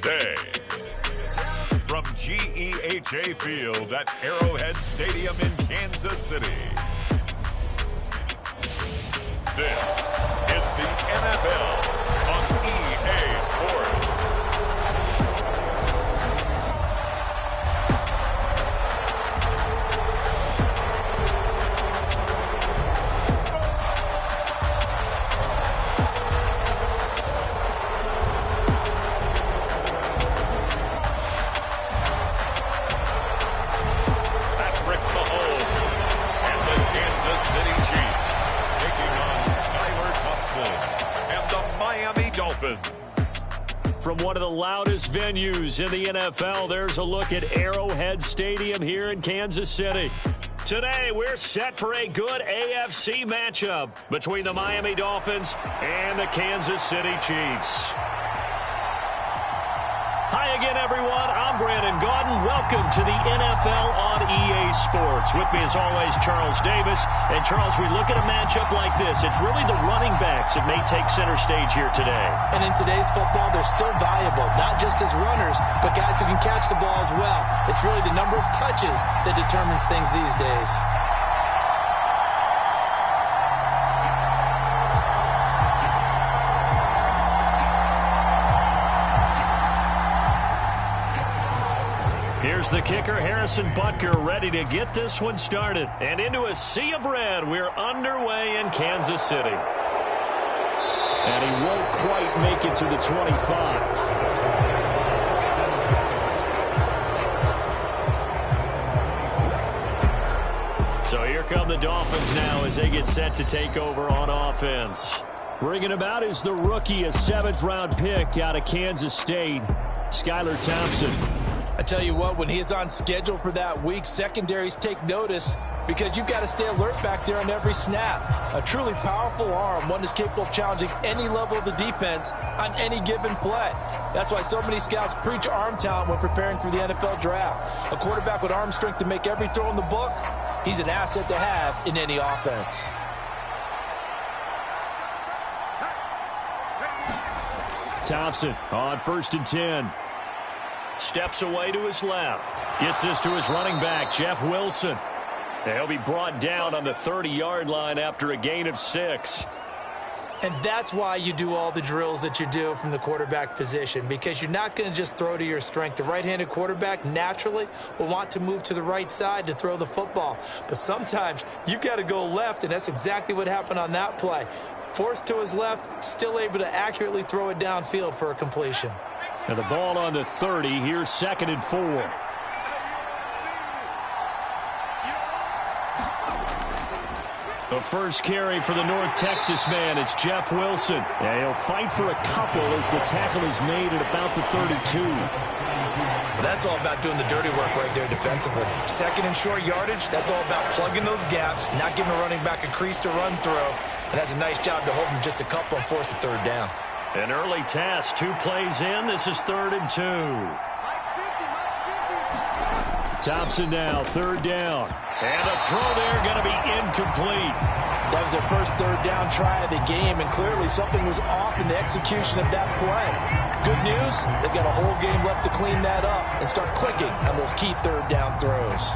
today. From GEHA Field at Arrowhead Stadium in Kansas City. This is the NFL on EA Sports. Dolphins. From one of the loudest venues in the NFL, there's a look at Arrowhead Stadium here in Kansas City. Today, we're set for a good AFC matchup between the Miami Dolphins and the Kansas City Chiefs. Hi again, everyone. I'm Brandon Gaudin. Welcome to the NFL on EA Sports. With me, as always, Charles Davis. And, Charles, we look at a matchup like this. It's really the running backs that may take center stage here today. And in today's football, they're still valuable, not just as runners, but guys who can catch the ball as well. It's really the number of touches that determines things these days. Here's the kicker, Harrison Butker, ready to get this one started. And into a sea of red, we're underway in Kansas City. And he won't quite make it to the 25. So here come the Dolphins now as they get set to take over on offense. Bringing about is the rookie, a 7th-round pick out of Kansas State, Skylar Thompson. I tell you what, when he is on schedule for that week, secondaries take notice because you've got to stay alert back there on every snap. A truly powerful arm, one that's capable of challenging any level of the defense on any given play. That's why so many scouts preach arm talent when preparing for the NFL draft. A quarterback with arm strength to make every throw in the book, he's an asset to have in any offense. Thompson on 1st and 10. Steps away to his left. Gets this to his running back, Jeff Wilson. He'll be brought down on the 30-yard line after a gain of 6. And that's why you do all the drills that you do from the quarterback position, because you're not going to just throw to your strength. The right-handed quarterback naturally will want to move to the right side to throw the football. But sometimes you've got to go left, and that's exactly what happened on that play. Forced to his left, still able to accurately throw it downfield for a completion. And the ball on the 30, here's 2nd and 4. The first carry for the North Texas man, it's Jeff Wilson. And he'll fight for a couple as the tackle is made at about the 32. Well, that's all about doing the dirty work right there defensively. 2nd and short yardage, that's all about plugging those gaps, not giving a running back a crease to run through. And that's a nice job to hold him just a couple and force a 3rd down. An early task, 2 plays in. This is 3rd and 2. Thompson now, 3rd down. And a throw there going to be incomplete. That was their first 3rd down try of the game, and clearly something was off in the execution of that play. Good news, they've got a whole game left to clean that up and start clicking on those key 3rd down throws.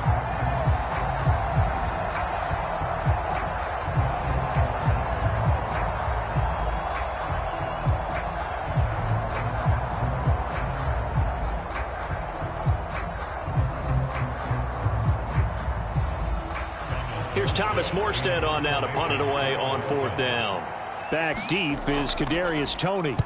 Here's Thomas Morstead on now to punt it away on 4th down. Back deep is Kadarius Toney.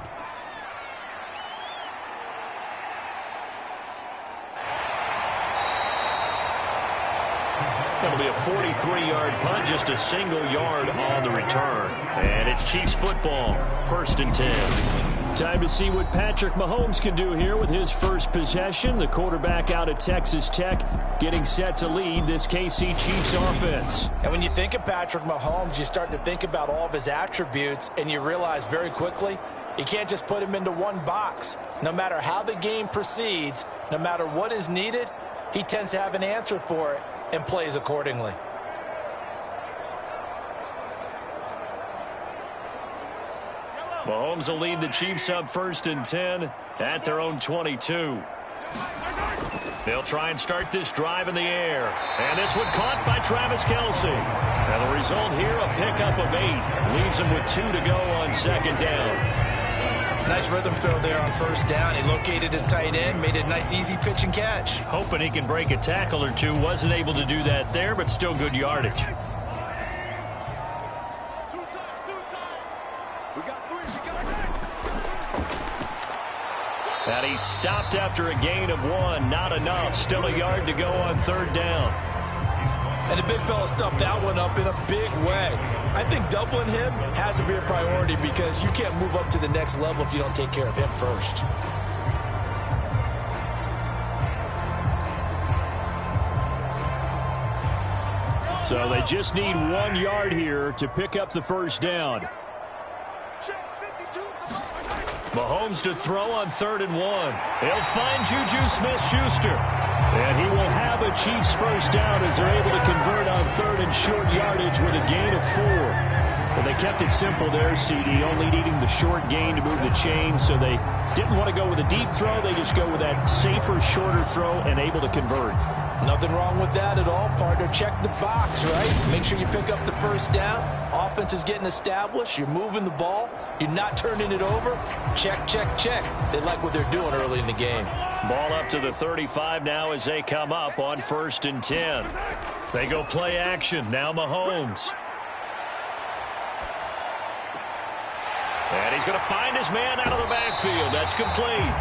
That'll be a 43-yard punt, just a single yard on the return. And it's Chiefs football, 1st and 10. Time to see what Patrick Mahomes can do here with his first possession. The quarterback out of Texas Tech getting set to lead this KC Chiefs offense. And when you think of Patrick Mahomes, you start to think about all of his attributes, and you realize very quickly you can't just put him into one box. No matter how the game proceeds, no matter what is needed, he tends to have an answer for it and plays accordingly. Mahomes will lead the Chiefs up 1st and 10 at their own 22. They'll try and start this drive in the air. And this one caught by Travis Kelce. And the result here, a pickup of 8. Leaves him with 2 to go on 2nd down. Nice rhythm throw there on 1st down. He located his tight end, made it a nice easy pitch and catch. Hoping he can break a tackle or two. Wasn't able to do that there, but still good yardage. And he's stopped after a gain of 1. Not enough. Still a yard to go on 3rd down. And the big fella stuffed that one up in a big way. I think doubling him has to be a priority because you can't move up to the next level if you don't take care of him first. So they just need 1 yard here to pick up the 1st down. Mahomes to throw on 3rd and 1. He'll find Juju Smith-Schuster. And he will have a Chiefs 1st down as they're able to convert on 3rd and short yardage with a gain of 4. But they kept it simple there, CD, only needing the short gain to move the chain, so they didn't want to go with a deep throw. They just go with that safer, shorter throw and able to convert. Nothing wrong with that at all, partner. Check the box, right? Make sure you pick up the 1st down. Offense is getting established. You're moving the ball. You're not turning it over. Check, check, check. They like what they're doing early in the game. Ball up to the 35 now as they come up on 1st and 10. They go play action. Now Mahomes. And he's going to find his man out of the backfield. That's complete.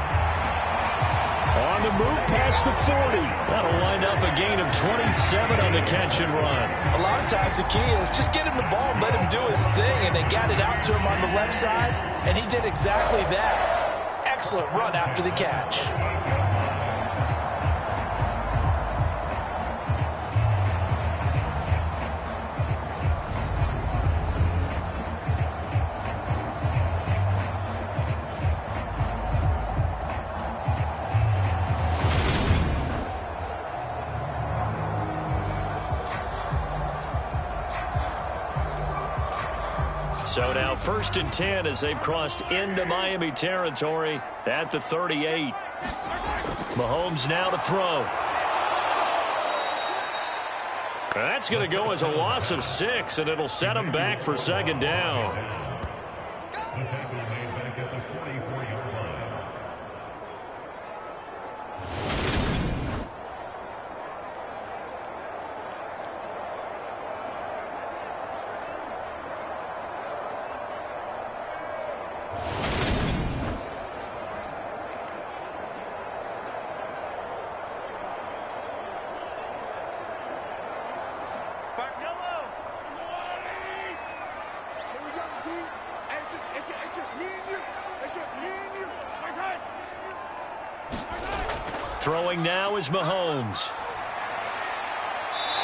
On the move past the 40. That'll wind up a gain of 27 on the catch and run. A lot of times the key is just get him the ball and let him do his thing. And they got it out to him on the left side, and he did exactly that. Excellent run after the catch. So now 1st and 10 as they've crossed into Miami territory at the 38. Mahomes now to throw. That's going to go as a loss of 6, and it'll set him back for 2nd down. Throwing now is Mahomes.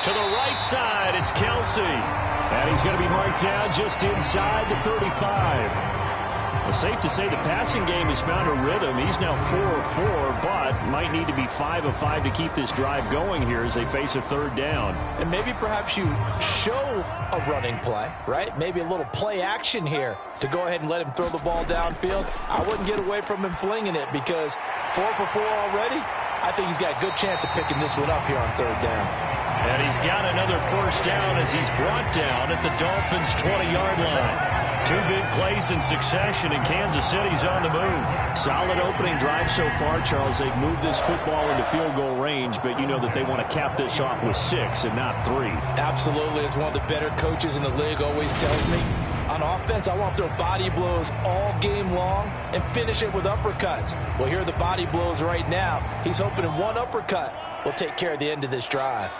To the right side, it's Kelce. And he's going to be marked down just inside the 35. Well, safe to say the passing game has found a rhythm. He's now 4 of 4, but might need to be 5 of 5 to keep this drive going here as they face a 3rd down. And maybe perhaps you show a running play, right? Maybe a little play action here to go ahead and let him throw the ball downfield. I wouldn't get away from him flinging it because 4 for 4 already. I think he's got a good chance of picking this one up here on 3rd down. And he's got another 1st down as he's brought down at the Dolphins' 20-yard line. 2 big plays in succession, and Kansas City's on the move. Solid opening drive so far, Charles. They've moved this football into field goal range, but you know that they want to cap this off with 6 and not 3. Absolutely. As one of the better coaches in the league always tells me, on offense, I want to throw body blows all game long and finish it with uppercuts. Well, here are the body blows right now. He's hoping in one uppercut will take care of the end of this drive.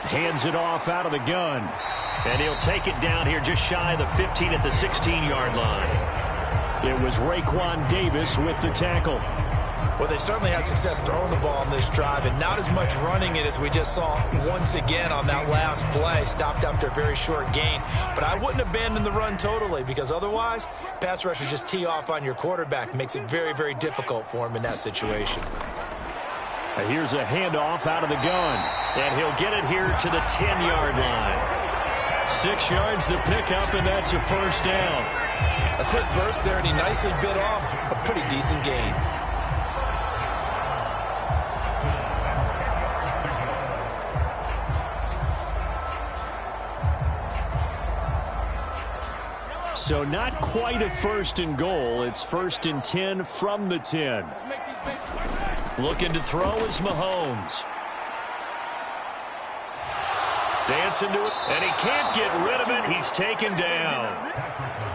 Hands it off out of the gun. And he'll take it down here just shy of the 15 at the 16-yard line. It was Raekwon Davis with the tackle. Well, they certainly had success throwing the ball on this drive, and not as much running it as we just saw once again on that last play. Stopped after a very short gain. But I wouldn't abandon the run totally, because otherwise, pass rushers just tee off on your quarterback. Makes it very, very difficult for him in that situation. Here's a handoff out of the gun. And he'll get it here to the 10-yard line. 6 yards to pick up, and that's a first down. A quick burst there, and he nicely bit off a pretty decent gain. So not quite a first and goal. It's 1st and 10 from the 10. Looking to throw is Mahomes. Dancing to it, and he can't get rid of it. He's taken down.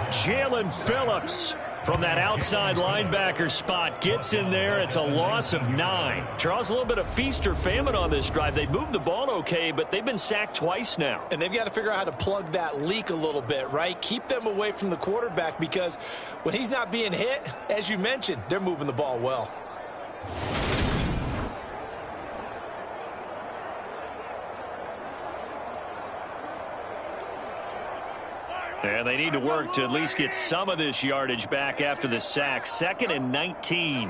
Jalen Phillips from that outside linebacker spot gets in there. It's a loss of 9. Charles, a little bit of feast or famine on this drive. They moved the ball okay, but they've been sacked twice now. And they've got to figure out how to plug that leak a little bit, right? Keep them away from the quarterback, because when he's not being hit, as you mentioned, they're moving the ball well. And they need to work to at least get some of this yardage back after the sack. 2nd and 19.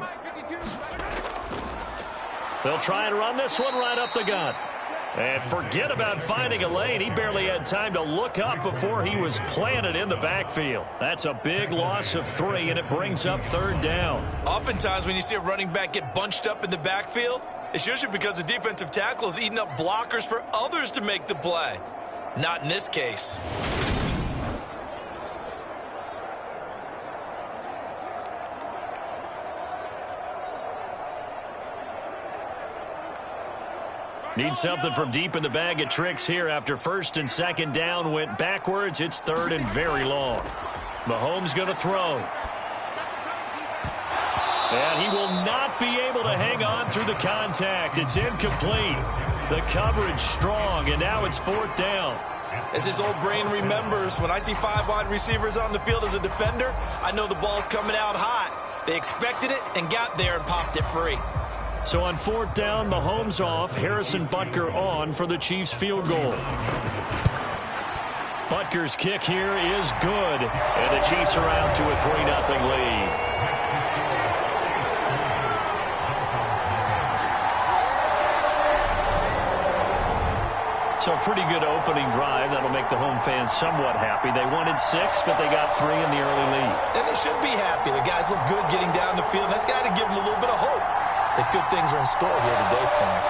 They'll try and run this one right up the gut. And forget about finding a lane. He barely had time to look up before he was planted in the backfield. That's a big loss of 3, and it brings up 3rd down. Oftentimes when you see a running back get bunched up in the backfield, it's usually because the defensive tackle is eating up blockers for others to make the play. Not in this case. Need something from deep in the bag of tricks here after 1st and 2nd down went backwards. It's 3rd and very long. Mahomes going to throw. And he will not be able to hang on through the contact. It's incomplete. The coverage strong, and now it's 4th down. As his old brain remembers, when I see 5 wide receivers on the field as a defender, I know the ball's coming out hot. They expected it and got there and popped it free. So on 4th down, Mahomes off, Harrison Butker on for the Chiefs field goal. Butker's kick here is good, and the Chiefs are out to a 3-0 lead. So a pretty good opening drive. That'll make the home fans somewhat happy. They wanted 6, but they got 3 in the early lead. And they should be happy. The guys look good getting down the field. That's got to give them a little bit of hope that good things are in store here today for them.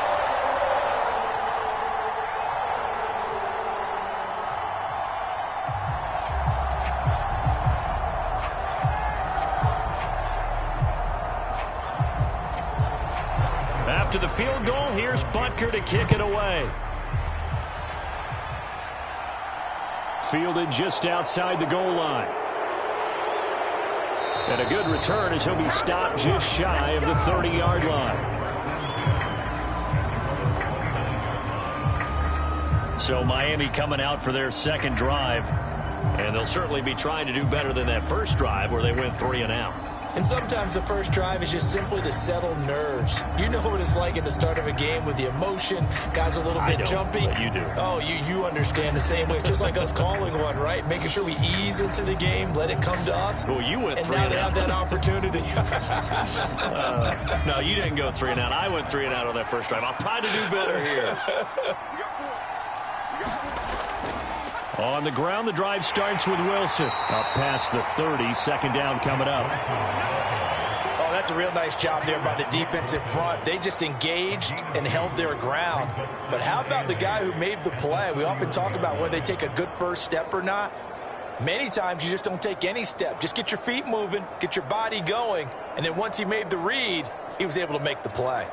After the field goal, here's Butker to kick it away. Fielded just outside the goal line. And a good return as he'll be stopped just shy of the 30-yard line. So Miami coming out for their 2nd drive. And they'll certainly be trying to do better than that first drive where they went 3 and out. And sometimes the first drive is just simply to settle nerves. You know what it's like at the start of a game with the emotion. Guys a little bit jumpy. But you do. Oh, you understand the same way. It's just like us calling one, right? Making sure we ease into the game, let it come to us. Well, you went 3 and now they have that opportunity. No, you didn't go 3 and out. I went 3 and out on that first drive. I'll try to do better here. On the ground, the drive starts with Wilson. Up past the 30, 2nd down coming up. Oh, that's a real nice job there by the defense in front. They just engaged and held their ground. But how about the guy who made the play? We often talk about whether they take a good first step or not. Many times you just don't take any step. Just get your feet moving, get your body going, and then once he made the read, he was able to make the play.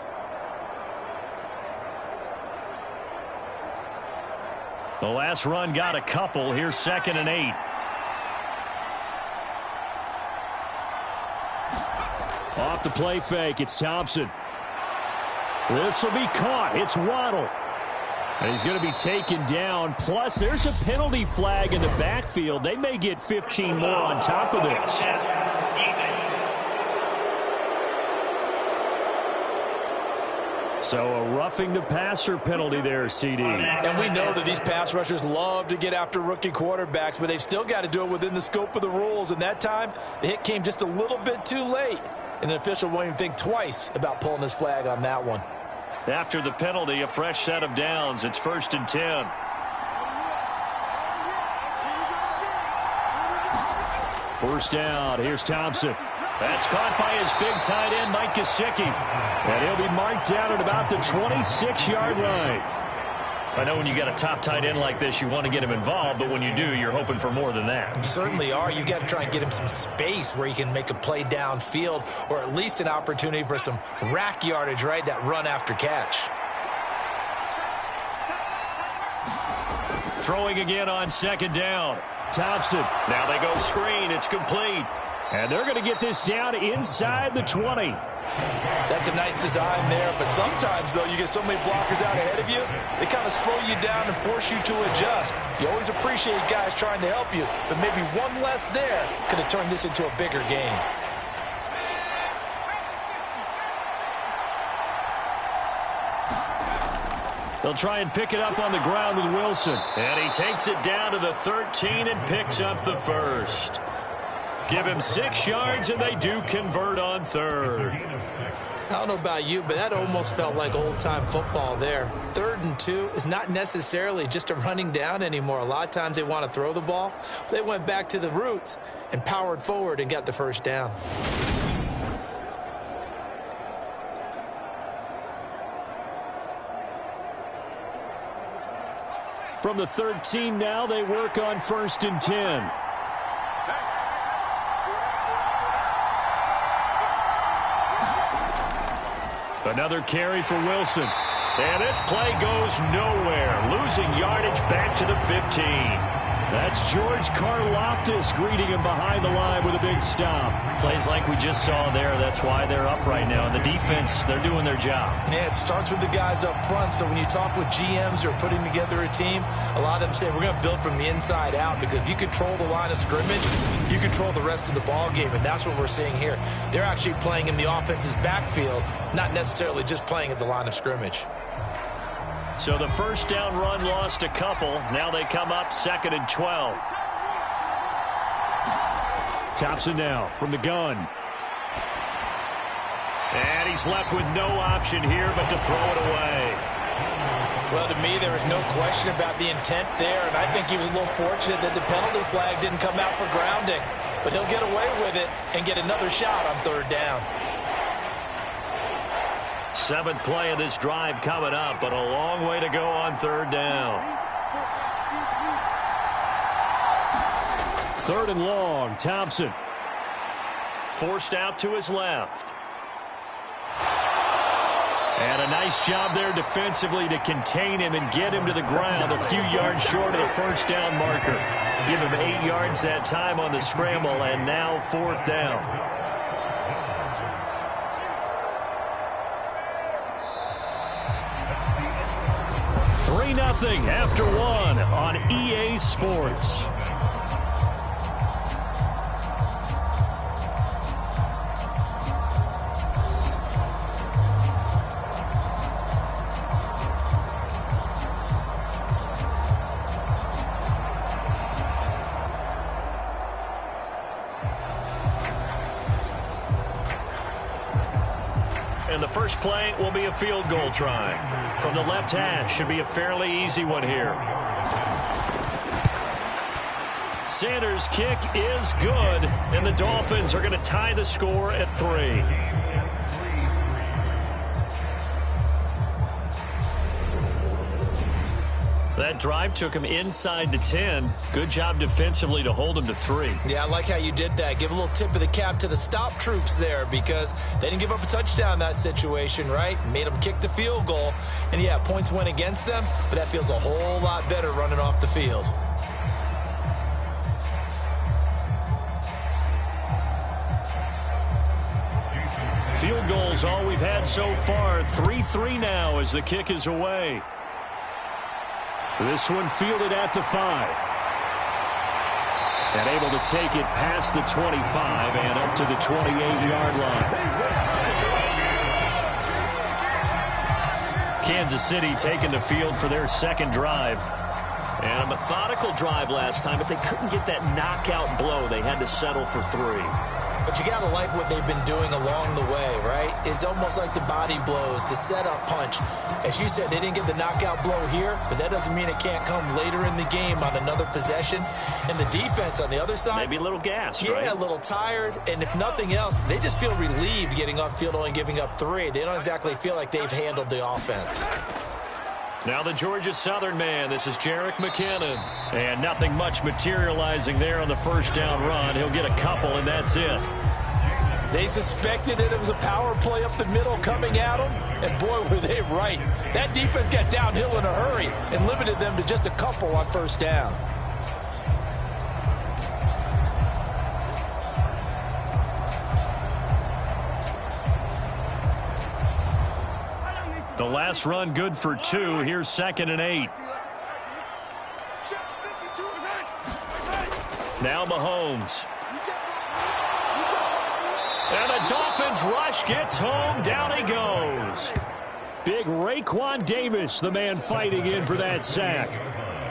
The last run got a couple. Here's 2nd and 8. Off the play fake, it's Thompson. This will be caught. It's Waddle. And he's going to be taken down. Plus, there's a penalty flag in the backfield. They may get 15 more on top of this. So a roughing the passer penalty there, CD. And we know that these pass rushers love to get after rookie quarterbacks, but they've still got to do it within the scope of the rules. And that time, the hit came just a little bit too late. And the official won't even think twice about pulling his flag on that one. After the penalty, a fresh set of downs. It's 1st and 10. First down. Here's Thompson. That's caught by his big tight end, Mike Gesicki. And he'll be marked down at about the 26-yard line. I know when you got a top tight end like this, you want to get him involved, but when you do, you're hoping for more than that. You certainly are. You got to try and get him some space where he can make a play downfield, or at least an opportunity for some rack yardage, right? That run after catch. Throwing again on second down. Thompson. Now they go screen. It's complete. And they're going to get this down inside the 20. That's a nice design there, but sometimes, though, you get so many blockers out ahead of you, they kind of slow you down and force you to adjust. You always appreciate guys trying to help you, but maybe one less there could have turned this into a bigger game. They'll try and pick it up on the ground with Wilson. And he takes it down to the 13 and picks up the first. Give him 6 yards, and they do convert on third. I don't know about you, but that almost felt like old-time football there. 3rd and 2 is not necessarily just a running down anymore. A lot of times they want to throw the ball. They went back to the roots and powered forward and got the first down. From the 13 now, they work on 1st and 10. Another carry for Wilson. And this play goes nowhere. Losing yardage back to the 15. That's George Karlaftis greeting him behind the line with a big stop. Plays like we just saw there. That's why they're up right now. And the defense, they're doing their job. Yeah, it starts with the guys up front. So when you talk with GMs who are putting together a team, a lot of them say we're going to build from the inside out, because if you control the line of scrimmage, you control the rest of the ball game, and that's what we're seeing here. They're actually playing in the offense's backfield, not necessarily just playing at the line of scrimmage. So the first down run lost a couple. Now they come up 2nd and 12. Thompson now from the gun. And he's left with no option here but to throw it away. Well, to me, there was no question about the intent there, and I think he was a little fortunate that the penalty flag didn't come out for grounding. But he'll get away with it and get another shot on 3rd down. 7th play of this drive coming up, but a long way to go on 3rd down. 3rd and long, Thompson. Forced out to his left. And a nice job there defensively to contain him and get him to the ground a few yards short of the first down marker. Give him 8 yards that time on the scramble, and now 4th down. 3-0 after 1 on EA Sports. And the first play will be a field goal try. From the left hash, should be a fairly easy one here. Sanders' kick is good, and the Dolphins are going to tie the score at 3. That drive took him inside the 10. Good job defensively to hold him to 3. Yeah, I like how you did that. Give a little tip of the cap to the stop troops there, because they didn't give up a touchdown in that situation, right? Made them kick the field goal. And, yeah, points went against them, but that feels a whole lot better running off the field. Field goals all we've had so far. 3-3 now as the kick is away. This one fielded at the 5. And able to take it past the 25 and up to the 28-yard line. Kansas City taking the field for their second drive. And a methodical drive last time, but they couldn't get that knockout blow. They had to settle for 3. But you got to like what they've been doing along the way, right? It's almost like the body blows, the setup punch. As you said, they didn't get the knockout blow here, but that doesn't mean it can't come later in the game on another possession. And the defense on the other side, maybe a little gassed, right? Yeah, a little tired. And if nothing else, they just feel relieved getting upfield only giving up 3. They don't exactly feel like they've handled the offense. Now the Georgia Southern man, this is Jerick McKinnon. And nothing much materializing there on the first down run. He'll get a couple, and that's it. They suspected it was a power play up the middle coming at them, and boy, were they right. That defense got downhill in a hurry and limited them to just a couple on first down. The last run good for 2. Here's 2nd and 8. Now Mahomes. And the Dolphins rush gets home. Down he goes. Big Raekwon Davis, the man fighting in for that sack.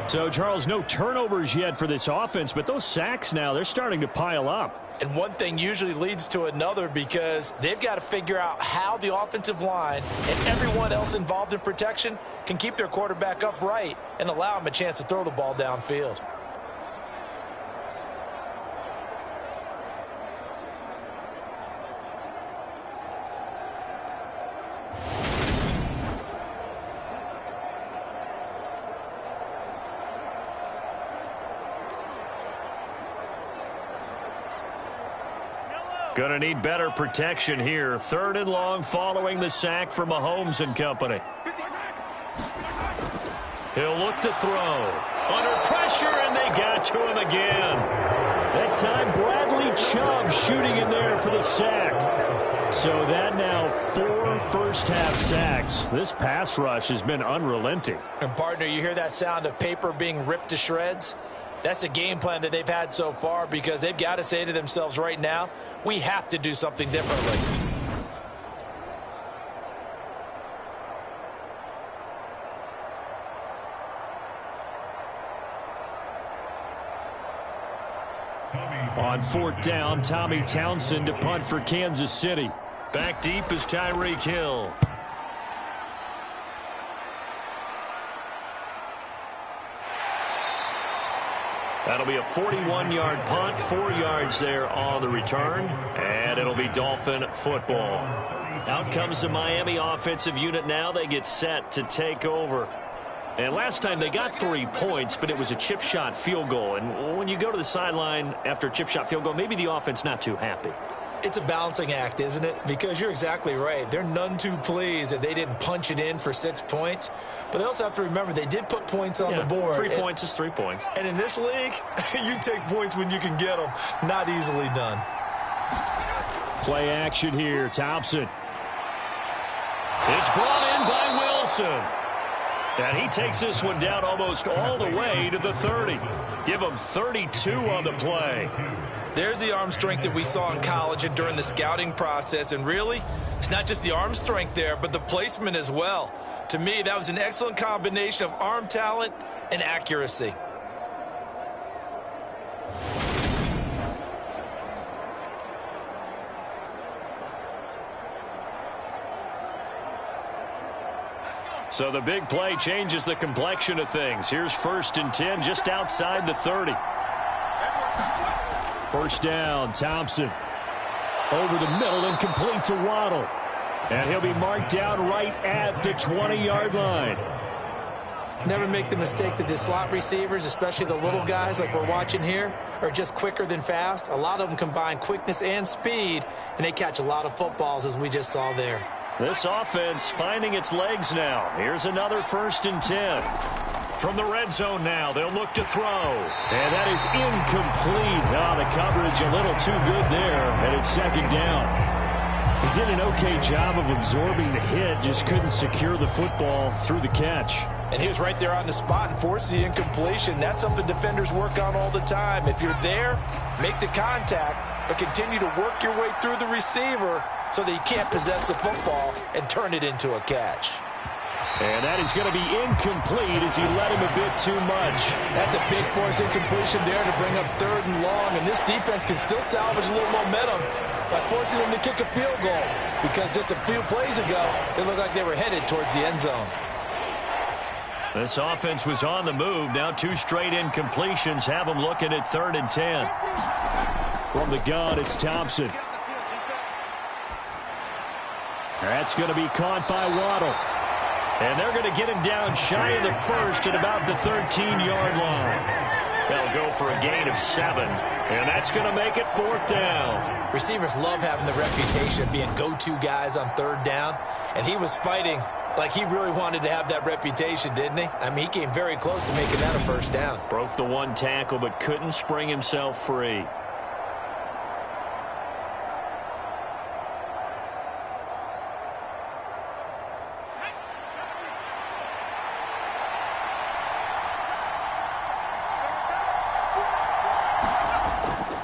So, Charles, no turnovers yet for this offense, but those sacks now, they're starting to pile up. And one thing usually leads to another because they've got to figure out how the offensive line and everyone else involved in protection can keep their quarterback upright and allow him a chance to throw the ball downfield. Going to need better protection here. 3rd and long following the sack for Mahomes and company. He'll look to throw. Under pressure, and they got to him again. That time, Bradley Chubb shooting in there for the sack. So that now 4 first-half sacks. This pass rush has been unrelenting. And, partner, you hear that sound of paper being ripped to shreds? That's a game plan that they've had so far because they've got to say to themselves right now, we have to do something differently. On 4th down, Tommy Townsend to punt for Kansas City. Back deep is Tyreek Hill. That'll be a 41-yard punt, 4 yards there on the return, and it'll be Dolphin football. Out comes the Miami offensive unit now. They get set to take over. And last time they got 3 points, but it was a chip shot field goal. And when you go to the sideline after a chip shot field goal, maybe the offense not too happy. It's a balancing act, isn't it? Because you're exactly right. They're none too pleased that they didn't punch it in for 6 points. But they also have to remember they did put points on the board. 3 points is 3 points. And in this league, you take points when you can get them. Not easily done. Play action here. Thompson. It's brought in by Wilson. And he takes this one down almost all the way to the 30. Give him 32 on the play. There's the arm strength that we saw in college and during the scouting process. And really, it's not just the arm strength there, but the placement as well. To me, that was an excellent combination of arm talent and accuracy. So the big play changes the complexion of things. Here's 1st and 10 just outside the 30. First down, Thompson. Over the middle and complete to Waddle. And he'll be marked down right at the 20-yard line. Never make the mistake that the slot receivers, especially the little guys like we're watching here, are just quicker than fast. A lot of them combine quickness and speed, and they catch a lot of footballs as we just saw there. This offense finding its legs now. Here's another 1st and 10. From the red zone now, they'll look to throw. And that is incomplete. The coverage a little too good there, and it's 2nd down. He did an okay job of absorbing the hit, just couldn't secure the football through the catch. And he was right there on the spot and forced the incompletion. That's something defenders work on all the time. If you're there, make the contact, but continue to work your way through the receiver so that you can't possess the football and turn it into a catch. And that is going to be incomplete as he led him a bit too much. That's a big force incompletion there to bring up 3rd and long. And this defense can still salvage a little momentum by forcing them to kick a field goal. Because just a few plays ago, it looked like they were headed towards the end zone. This offense was on the move. Now 2 straight incompletions have them looking at 3rd and 10. From the gun, it's Thompson. That's going to be caught by Waddle. And they're going to get him down shy of the first at about the 13-yard line. They'll go for a gain of 7, and that's going to make it 4th down. Receivers love having the reputation of being go-to guys on 3rd down, and he was fighting like he really wanted to have that reputation, didn't he? I mean, he came very close to making that a 1st down. Broke the 1 tackle, but couldn't spring himself free.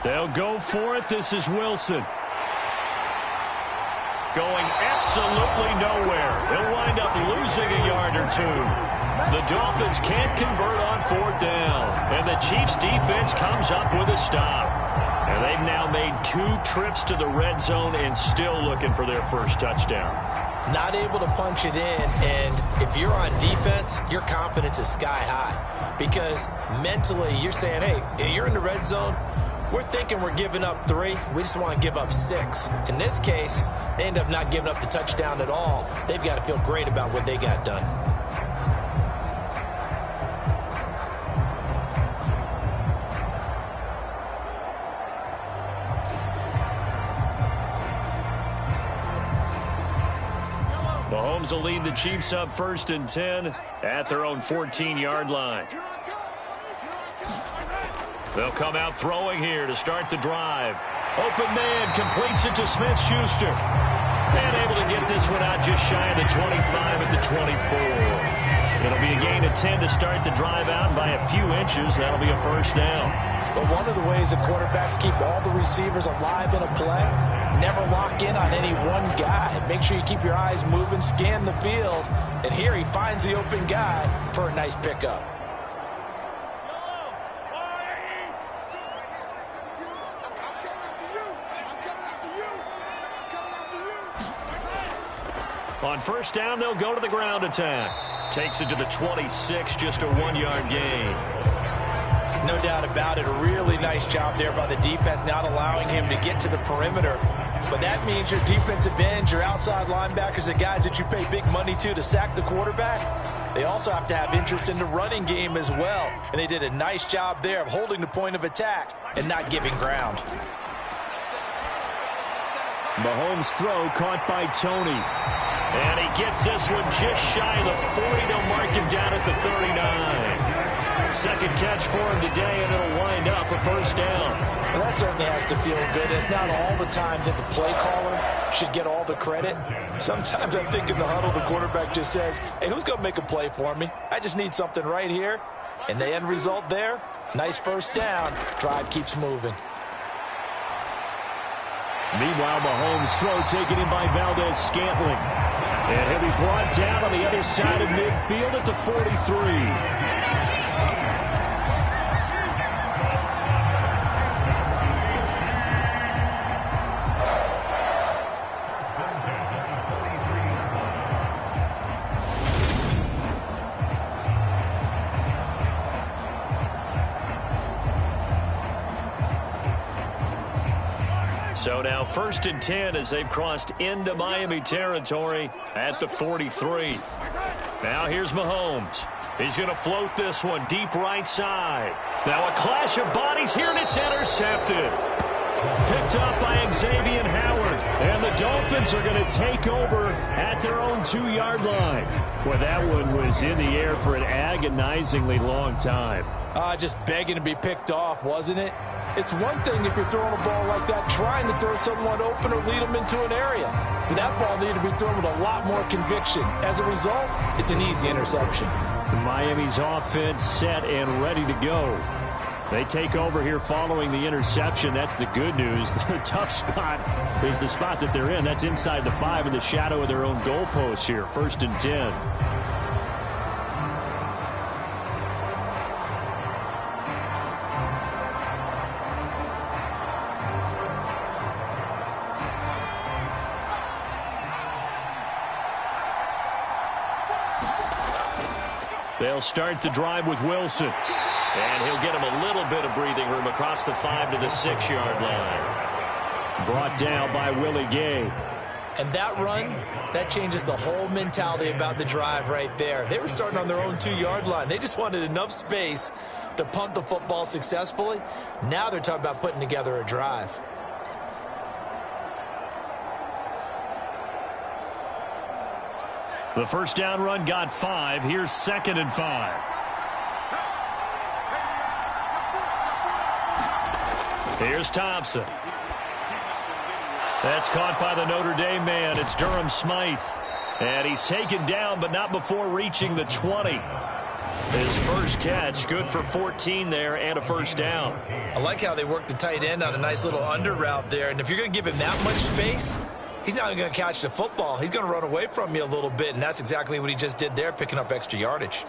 They'll go for it. This is Wilson. Going absolutely nowhere. They'll wind up losing a yard or 2. The Dolphins can't convert on 4th down. And the Chiefs defense comes up with a stop. And they've now made 2 trips to the red zone and still looking for their first touchdown. Not able to punch it in, and if you're on defense, your confidence is sky high. Because mentally, you're saying, hey, you're in the red zone. We're thinking we're giving up 3. We just want to give up 6. In this case, they end up not giving up the touchdown at all. They've got to feel great about what they got done. Mahomes will lead the Chiefs up 1st and 10 at their own 14-yard line. They'll come out throwing here to start the drive. Open man completes it to Smith-Schuster. And able to get this one out just shy of the 25 at the 24. It'll be a gain of 10 to start the drive out. By a few inches, that'll be a 1st down. But one of the ways the quarterbacks keep all the receivers alive in a play, never lock in on any one guy. Make sure you keep your eyes moving, scan the field. And here he finds the open guy for a nice pickup. On 1st down, they'll go to the ground attack. Takes it to the 26, just a 1-yard gain. No doubt about it. A really nice job there by the defense, not allowing him to get to the perimeter. But that means your defensive ends, your outside linebackers, the guys that you pay big money to sack the quarterback, they also have to have interest in the running game as well. And they did a nice job there of holding the point of attack and not giving ground. Mahomes' throw caught by Tony. And he gets this one just shy of the 40. They'll mark him down at the 39. Second catch for him today, and it'll wind up a 1st down. Well, that certainly has to feel good. It's not all the time that the play caller should get all the credit. Sometimes I think in the huddle, the quarterback just says, hey, who's going to make a play for me? I just need something right here. And the end result there, nice 1st down. Drive keeps moving. Meanwhile, Mahomes' throw taken in by Valdez-Scantling. And he'll be brought down on the other side of midfield at the 43. So now 1st and 10 as they've crossed into Miami territory at the 43. Now here's Mahomes. He's going to float this one deep right side. Now a clash of bodies here, and it's intercepted. Picked up by Xavier Howard. And the Dolphins are going to take over at their own 2-yard line. Well, that one was in the air for an agonizingly long time. Just begging to be picked off, wasn't it? It's one thing if you're throwing a ball like that, trying to throw someone open or lead them into an area. But that ball needed to be thrown with a lot more conviction. As a result, it's an easy interception. Miami's offense set and ready to go. They take over here following the interception. That's the good news. The tough spot is the spot that they're in. That's inside the 5 in the shadow of their own goalpost here. 1st and 10. They'll start the drive with Wilson. And he'll get him a little bit of breathing room across the 5 to the 6-yard line. Brought down by Willie Gay. And that run, that changes the whole mentality about the drive right there. They were starting on their own 2-yard line. They just wanted enough space to punt the football successfully. Now they're talking about putting together a drive. The first down run got 5. Here's 2nd and 5. Here's Thompson. That's caught by the Notre Dame man. It's Durham Smythe. And he's taken down, but not before reaching the 20. His first catch, good for 14 there and a first down. I like how they worked the tight end on a nice little under route there. And if you're going to give him that much space, he's not going to catch the football. He's going to run away from you a little bit, and that's exactly what he just did there, picking up extra yardage.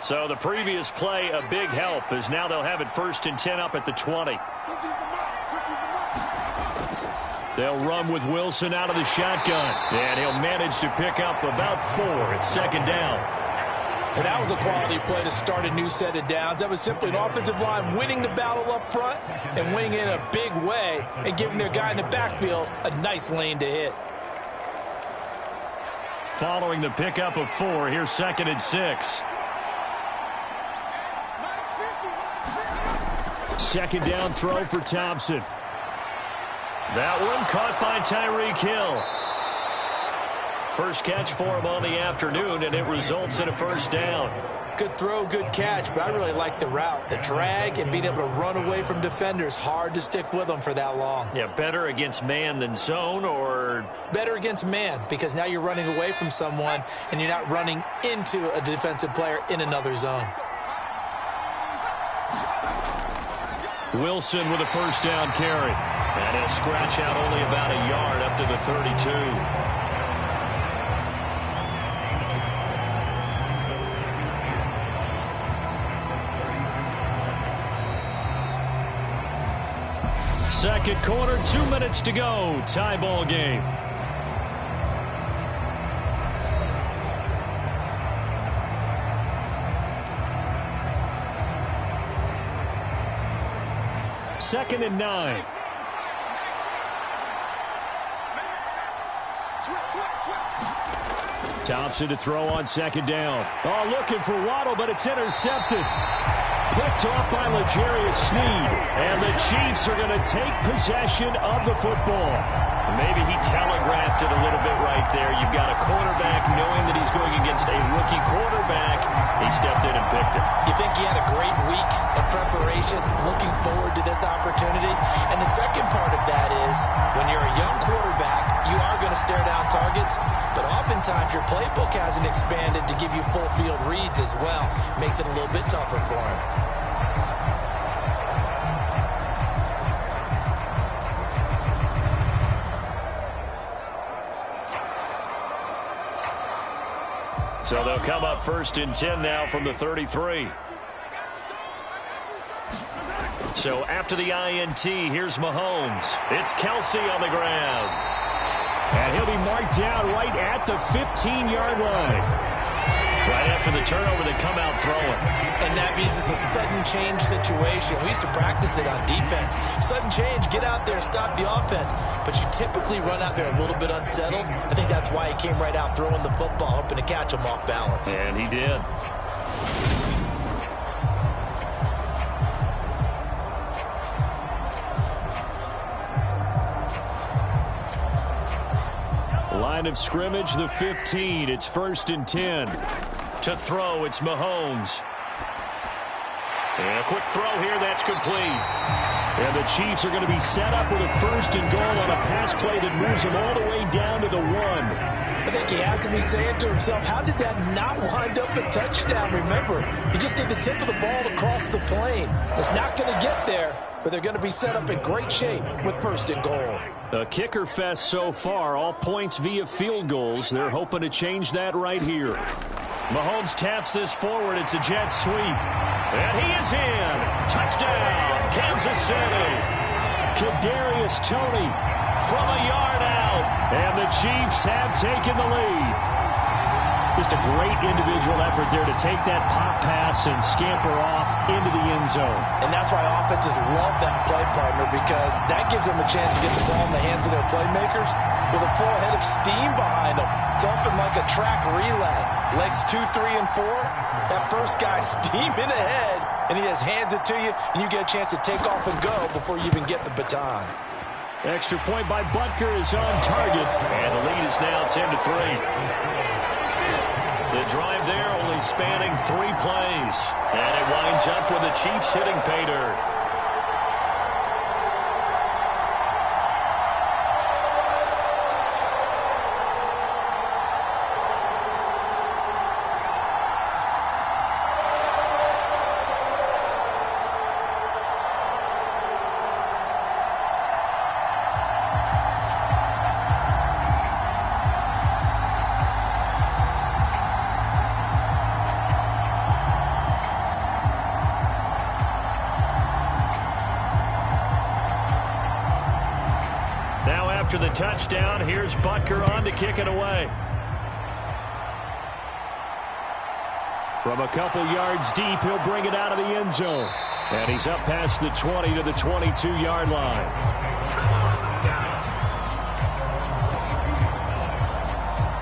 So the previous play, a big help, as now they'll have it 1st and 10 up at the 20. They'll run with Wilson out of the shotgun, and he'll manage to pick up about 4 at 2nd down. And that was a quality play to start a new set of downs. That was simply an offensive line winning the battle up front and winning in a big way and giving their guy in the backfield a nice lane to hit. Following the pickup of 4, here's 2nd and 6. 2nd down throw for Thompson. That one caught by Tyreek Hill. First catch for him on the afternoon, and it results in a first down. Good throw, good catch, but I really like the route. The drag and being able to run away from defenders, hard to stick with them for that long. Yeah, better against man than zone, or? Better against man, because now you're running away from someone, and you're not running into a defensive player in another zone. Wilson with a first down carry. And he'll scratch out only about a yard up to the 32. Second quarter, 2 minutes to go. Tie ball game. Second and 9. Thompson to throw on 2nd down. Oh, looking for Waddle, but it's intercepted. Picked off by L'Jarius Sneed. And the Chiefs are going to take possession of the football. Maybe he telegraphed it a little bit right there. You've got a quarterback knowing that he's going against a rookie quarterback. He stepped in and picked it. You think he had a great week of preparation, looking forward to this opportunity? And the second part of that is, when you're a young quarterback, you are going to stare down targets, but oftentimes your playbook hasn't expanded to give you full field reads as well. Makes it a little bit tougher for him. So they'll come up 1st and 10 now from the 33. So after the INT, here's Mahomes. It's Kelsey on the ground. And he'll be marked down right at the 15-yard line. Right after the turnover, they come out throwing. And that means it's a sudden change situation. We used to practice it on defense. Sudden change, get out there, stop the offense. But you typically run out there a little bit unsettled. I think that's why he came right out throwing the football, hoping to catch him off balance. And he did. Line of scrimmage, the 15. It's 1st and 10. To throw, it's Mahomes. And a quick throw here, that's complete. And the Chiefs are going to be set up with a 1st and goal on a pass play that moves them all the way down to the 1. I think he has to be saying to himself, how did that not wind up a touchdown? Remember, he just did the tip of the ball to cross the plane. It's not going to get there, but they're going to be set up in great shape with 1st and goal. A kicker fest so far, all points via field goals. They're hoping to change that right here. Mahomes taps this forward. It's a jet sweep. And he is in. Touchdown, Kansas City. Kadarius Toney from a yard out. And the Chiefs have taken the lead. Just a great individual effort there to take that pop pass and scamper off into the end zone. And that's why offenses love that play, partner, because that gives them a chance to get the ball in the hands of their playmakers with a full head of steam behind them. It's open like a track relay. Legs 2, 3, and 4. That first guy steaming ahead, and he just hands it to you, and you get a chance to take off and go before you even get the baton. Extra point by Butker is on target, and the lead is now 10-3. The drive there only spanning 3 plays. And it winds up with the Chiefs hitting pay dirt. After the touchdown, here's Butker on to kick it away. From a couple yards deep, he'll bring it out of the end zone. And he's up past the 20 to the 22-yard line.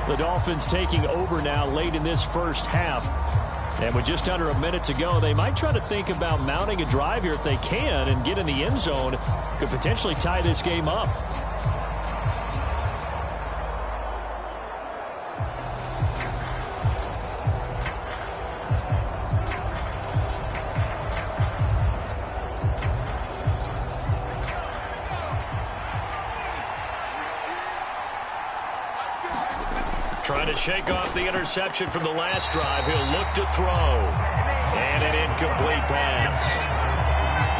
The Dolphins taking over now late in this first half. And with just under a minute to go, they might try to think about mounting a drive here if they can and get in the end zone. Could potentially tie this game up. Trying to shake off the interception from the last drive. He'll look to throw. And an incomplete pass.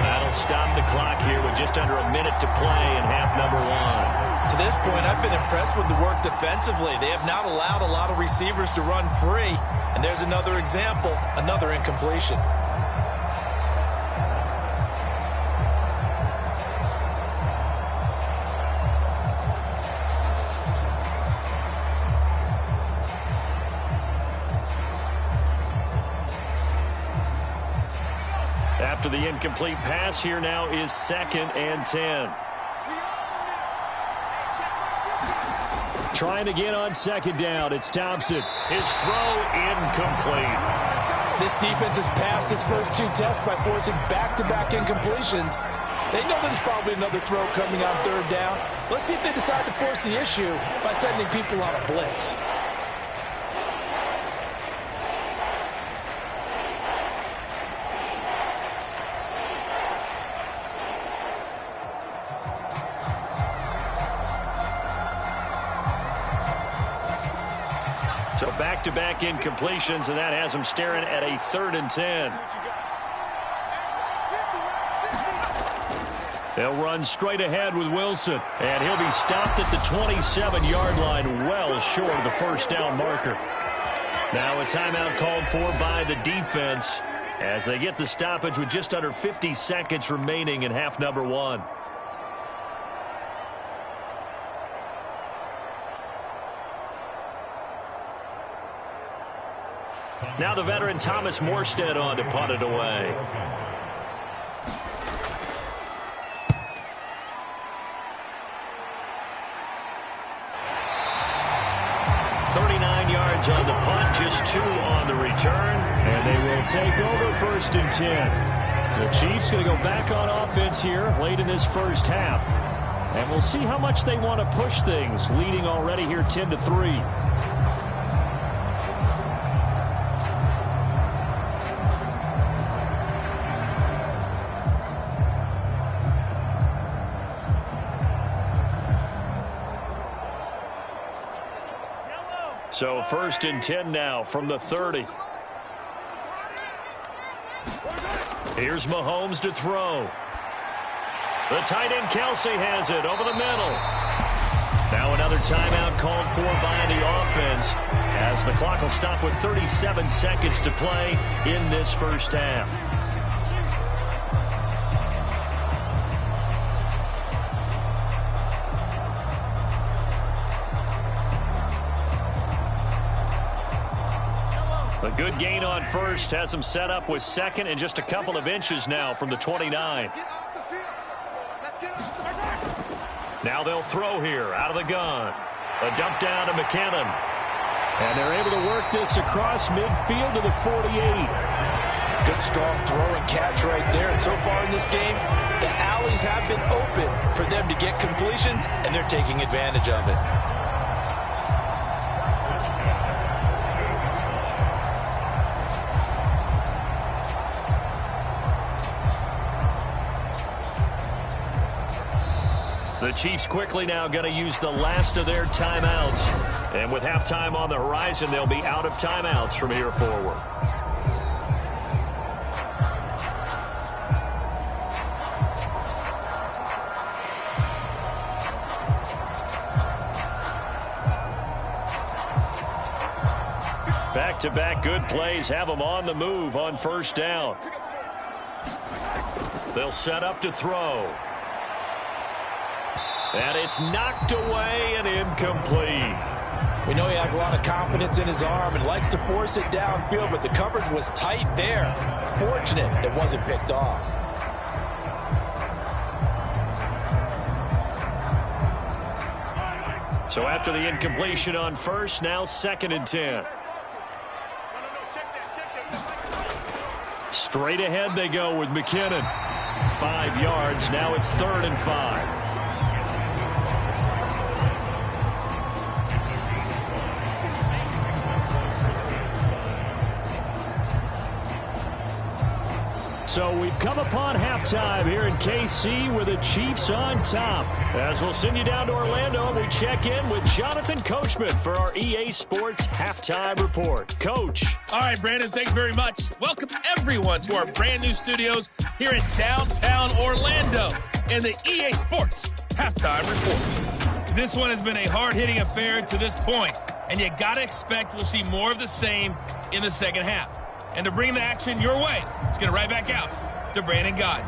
That'll stop the clock here with just under a minute to play in half number 1. To this point, I've been impressed with the work defensively. They have not allowed a lot of receivers to run free. And there's another example, another incompletion. After the incomplete pass, here now is 2nd and 10. Trying again on 2nd down. It's Thompson. His throw incomplete. This defense has passed its first 2 tests by forcing back-to-back incompletions. They know there's probably another throw coming on 3rd down. Let's see if they decide to force the issue by sending people on a blitz. So back-to-back incompletions, and that has them staring at a 3rd and 10. They'll run straight ahead with Wilson, and he'll be stopped at the 27-yard line, well short of the first down marker. Now a timeout called for by the defense as they get the stoppage with just under 50 seconds remaining in half number 1. Now the veteran Thomas Morstead on to punt it away. On the punt, just 2 on the return, and they will take over 1st and 10. The Chiefs going to go back on offense here late in this first half, and we'll see how much they want to push things, leading already here 10-3. So 1st and 10 now from the 30. Here's Mahomes to throw. The tight end Kelsey has it over the middle. Now another timeout called for by the offense as the clock will stop with 37 seconds to play in this first half. Good gain on first. Has him set up with second and just a couple of inches now from the 29. Now they'll throw here out of the gun. A dump down to McKinnon. And they're able to work this across midfield to the 48. Good strong throw and catch right there. And so far in this game, the alleys have been open for them to get completions, and they're taking advantage of it. The Chiefs quickly now going to use the last of their timeouts. And with halftime on the horizon, they'll be out of timeouts from here forward. Back-to-back good plays have them on the move on first down. They'll set up to throw. And it's knocked away and incomplete. We know he has a lot of confidence in his arm and likes to force it downfield, but the coverage was tight there. Fortunate it wasn't picked off. So after the incompletion on first, now 2nd and 10. Straight ahead they go with McKinnon. 5 yards. Now it's 3rd and 5. So we've come upon halftime here in KC with the Chiefs on top. As we'll send you down to Orlando, and we check in with Jonathan Coachman for our EA Sports Halftime Report. Coach. All right, Brandon, thanks very much. Welcome everyone to our brand new studios here in downtown Orlando in the EA Sports Halftime Report. This one has been a hard-hitting affair to this point, and you got to expect we'll see more of the same in the second half. And to bring the action your way, let's get it right back out to Brandon Gott.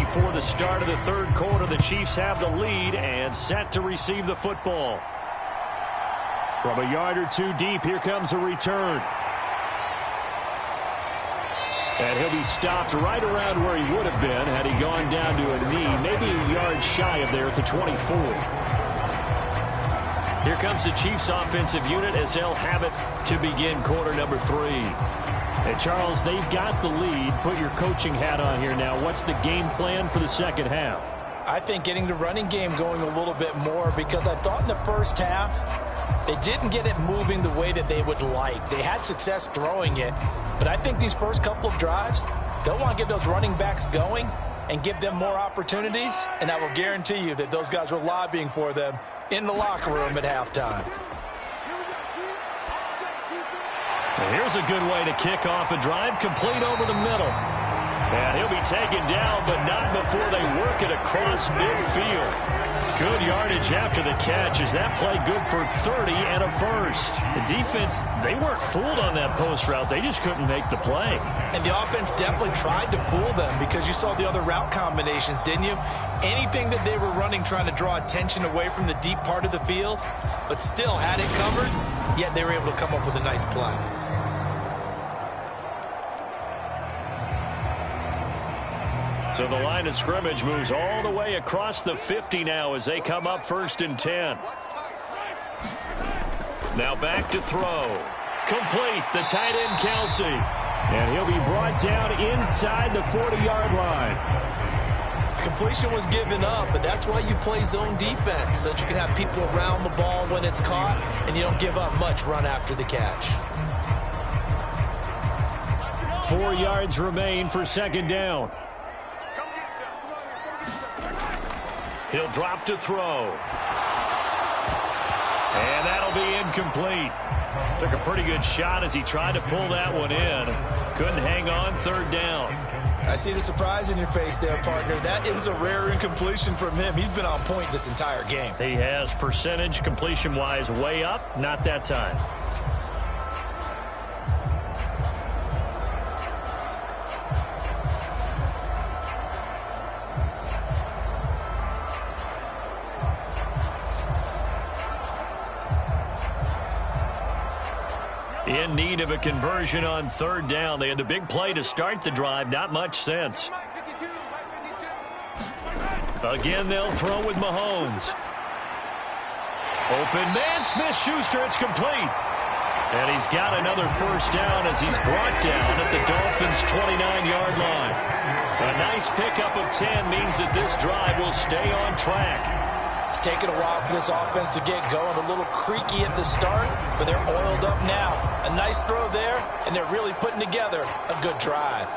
For the start of the third quarter, the Chiefs have the lead and set to receive the football. From a yard or two deep, here comes a return. And he'll be stopped right around where he would have been had he gone down to a knee, maybe a yard shy of there at the 24. Here comes the Chiefs offensive unit as they'll have it to begin quarter number 3. And Charles, they've got the lead. Put your coaching hat on here now. What's the game plan for the second half? I think getting the running game going a little bit more, because I thought in the first half they didn't get it moving the way that they would like. They had success throwing it, but I think these first couple of drives, they'll want to get those running backs going and give them more opportunities, and I will guarantee you that those guys were lobbying for them in the locker room at halftime. Here's a good way to kick off a drive, complete over the middle. And he'll be taken down, but not before they work it across midfield. Good yardage after the catch as that play good for 30 and a first. The defense, they weren't fooled on that post route. They just couldn't make the play. And the offense definitely tried to fool them because you saw the other route combinations, didn't you? Anything that they were running trying to draw attention away from the deep part of the field, but still had it covered, yet they were able to come up with a nice play. So the line of scrimmage moves all the way across the 50 now as they come up 1st and 10. Now back to throw. Complete, the tight end Kelsey. And he'll be brought down inside the 40-yard line. Completion was given up, but that's why you play zone defense, so that you can have people around the ball when it's caught, and you don't give up much run after the catch. 4 yards remain for 2nd down. He'll drop to throw. And that'll be incomplete. Took a pretty good shot as he tried to pull that one in. Couldn't hang on, third down. I see the surprise in your face there, partner. That is a rare incompletion from him. He's been on point this entire game. He has percentage completion-wise way up, not that time. In need of a conversion on third down. They had the big play to start the drive. Not much sense. Again, they'll throw with Mahomes. Open man, Smith-Schuster. It's complete. And he's got another first down as he's brought down at the Dolphins' 29-yard line. A nice pickup of 10 means that this drive will stay on track. It's taken a while for this offense to get going. A little creaky at the start, but they're oiled up now. A nice throw there, and they're really putting together a good drive.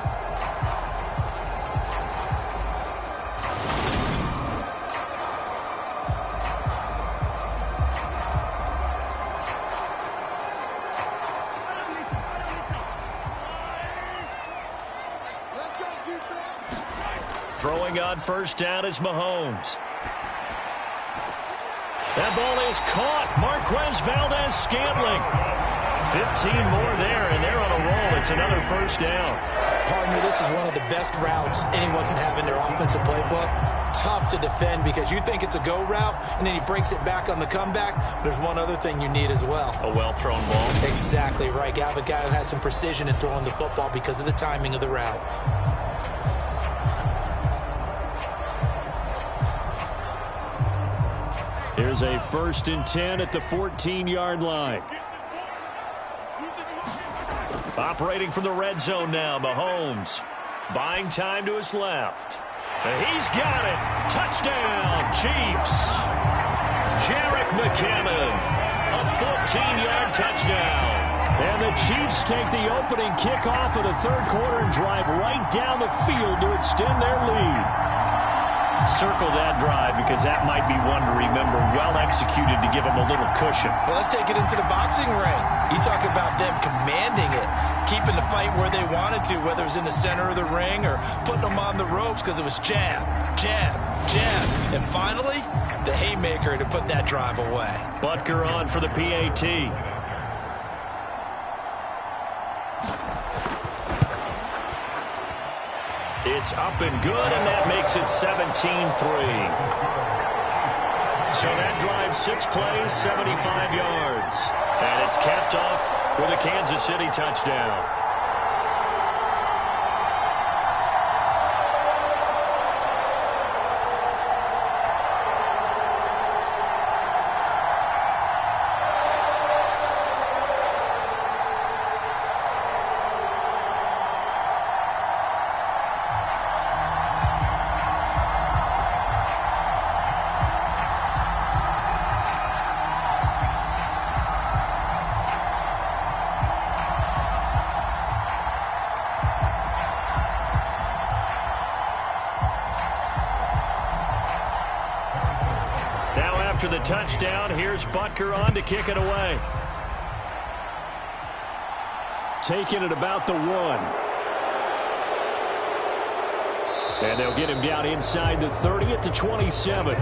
Throwing on first down is Mahomes. That ball is caught. Marquez Valdez-Scantling. 15 more there, and they're on a roll. It's another first down. Partner, this is one of the best routes anyone can have in their offensive playbook. Tough to defend because you think it's a go route, and then he breaks it back on the comeback. There's one other thing you need as well. A well-thrown ball. Exactly right. You have a guy who has some precision in throwing the football because of the timing of the route. Here's a 1st and 10 at the 14-yard line. Operating from the red zone now, Mahomes. Buying time to his left. He's got it. Touchdown, Chiefs. Jerick McKinnon. A 14-yard touchdown. And the Chiefs take the opening kickoff of the third quarter and drive right down the field to extend their lead. Circle that drive because that might be one to remember. Well executed to give them a little cushion. Well, let's take it into the boxing ring. You talk about them commanding it, keeping the fight where they wanted to, whether it's in the center of the ring or putting them on the ropes because it was jab, jab, jab. And finally, the haymaker to put that drive away. Butker on for the PAT. It's up and good, and that makes it 17-3. So that drives 6 plays, 75 yards. And it's capped off with a Kansas City touchdown. After the touchdown, here's Butker on to kick it away. Taking it about the 1. And they'll get him down inside the 30 at the 27.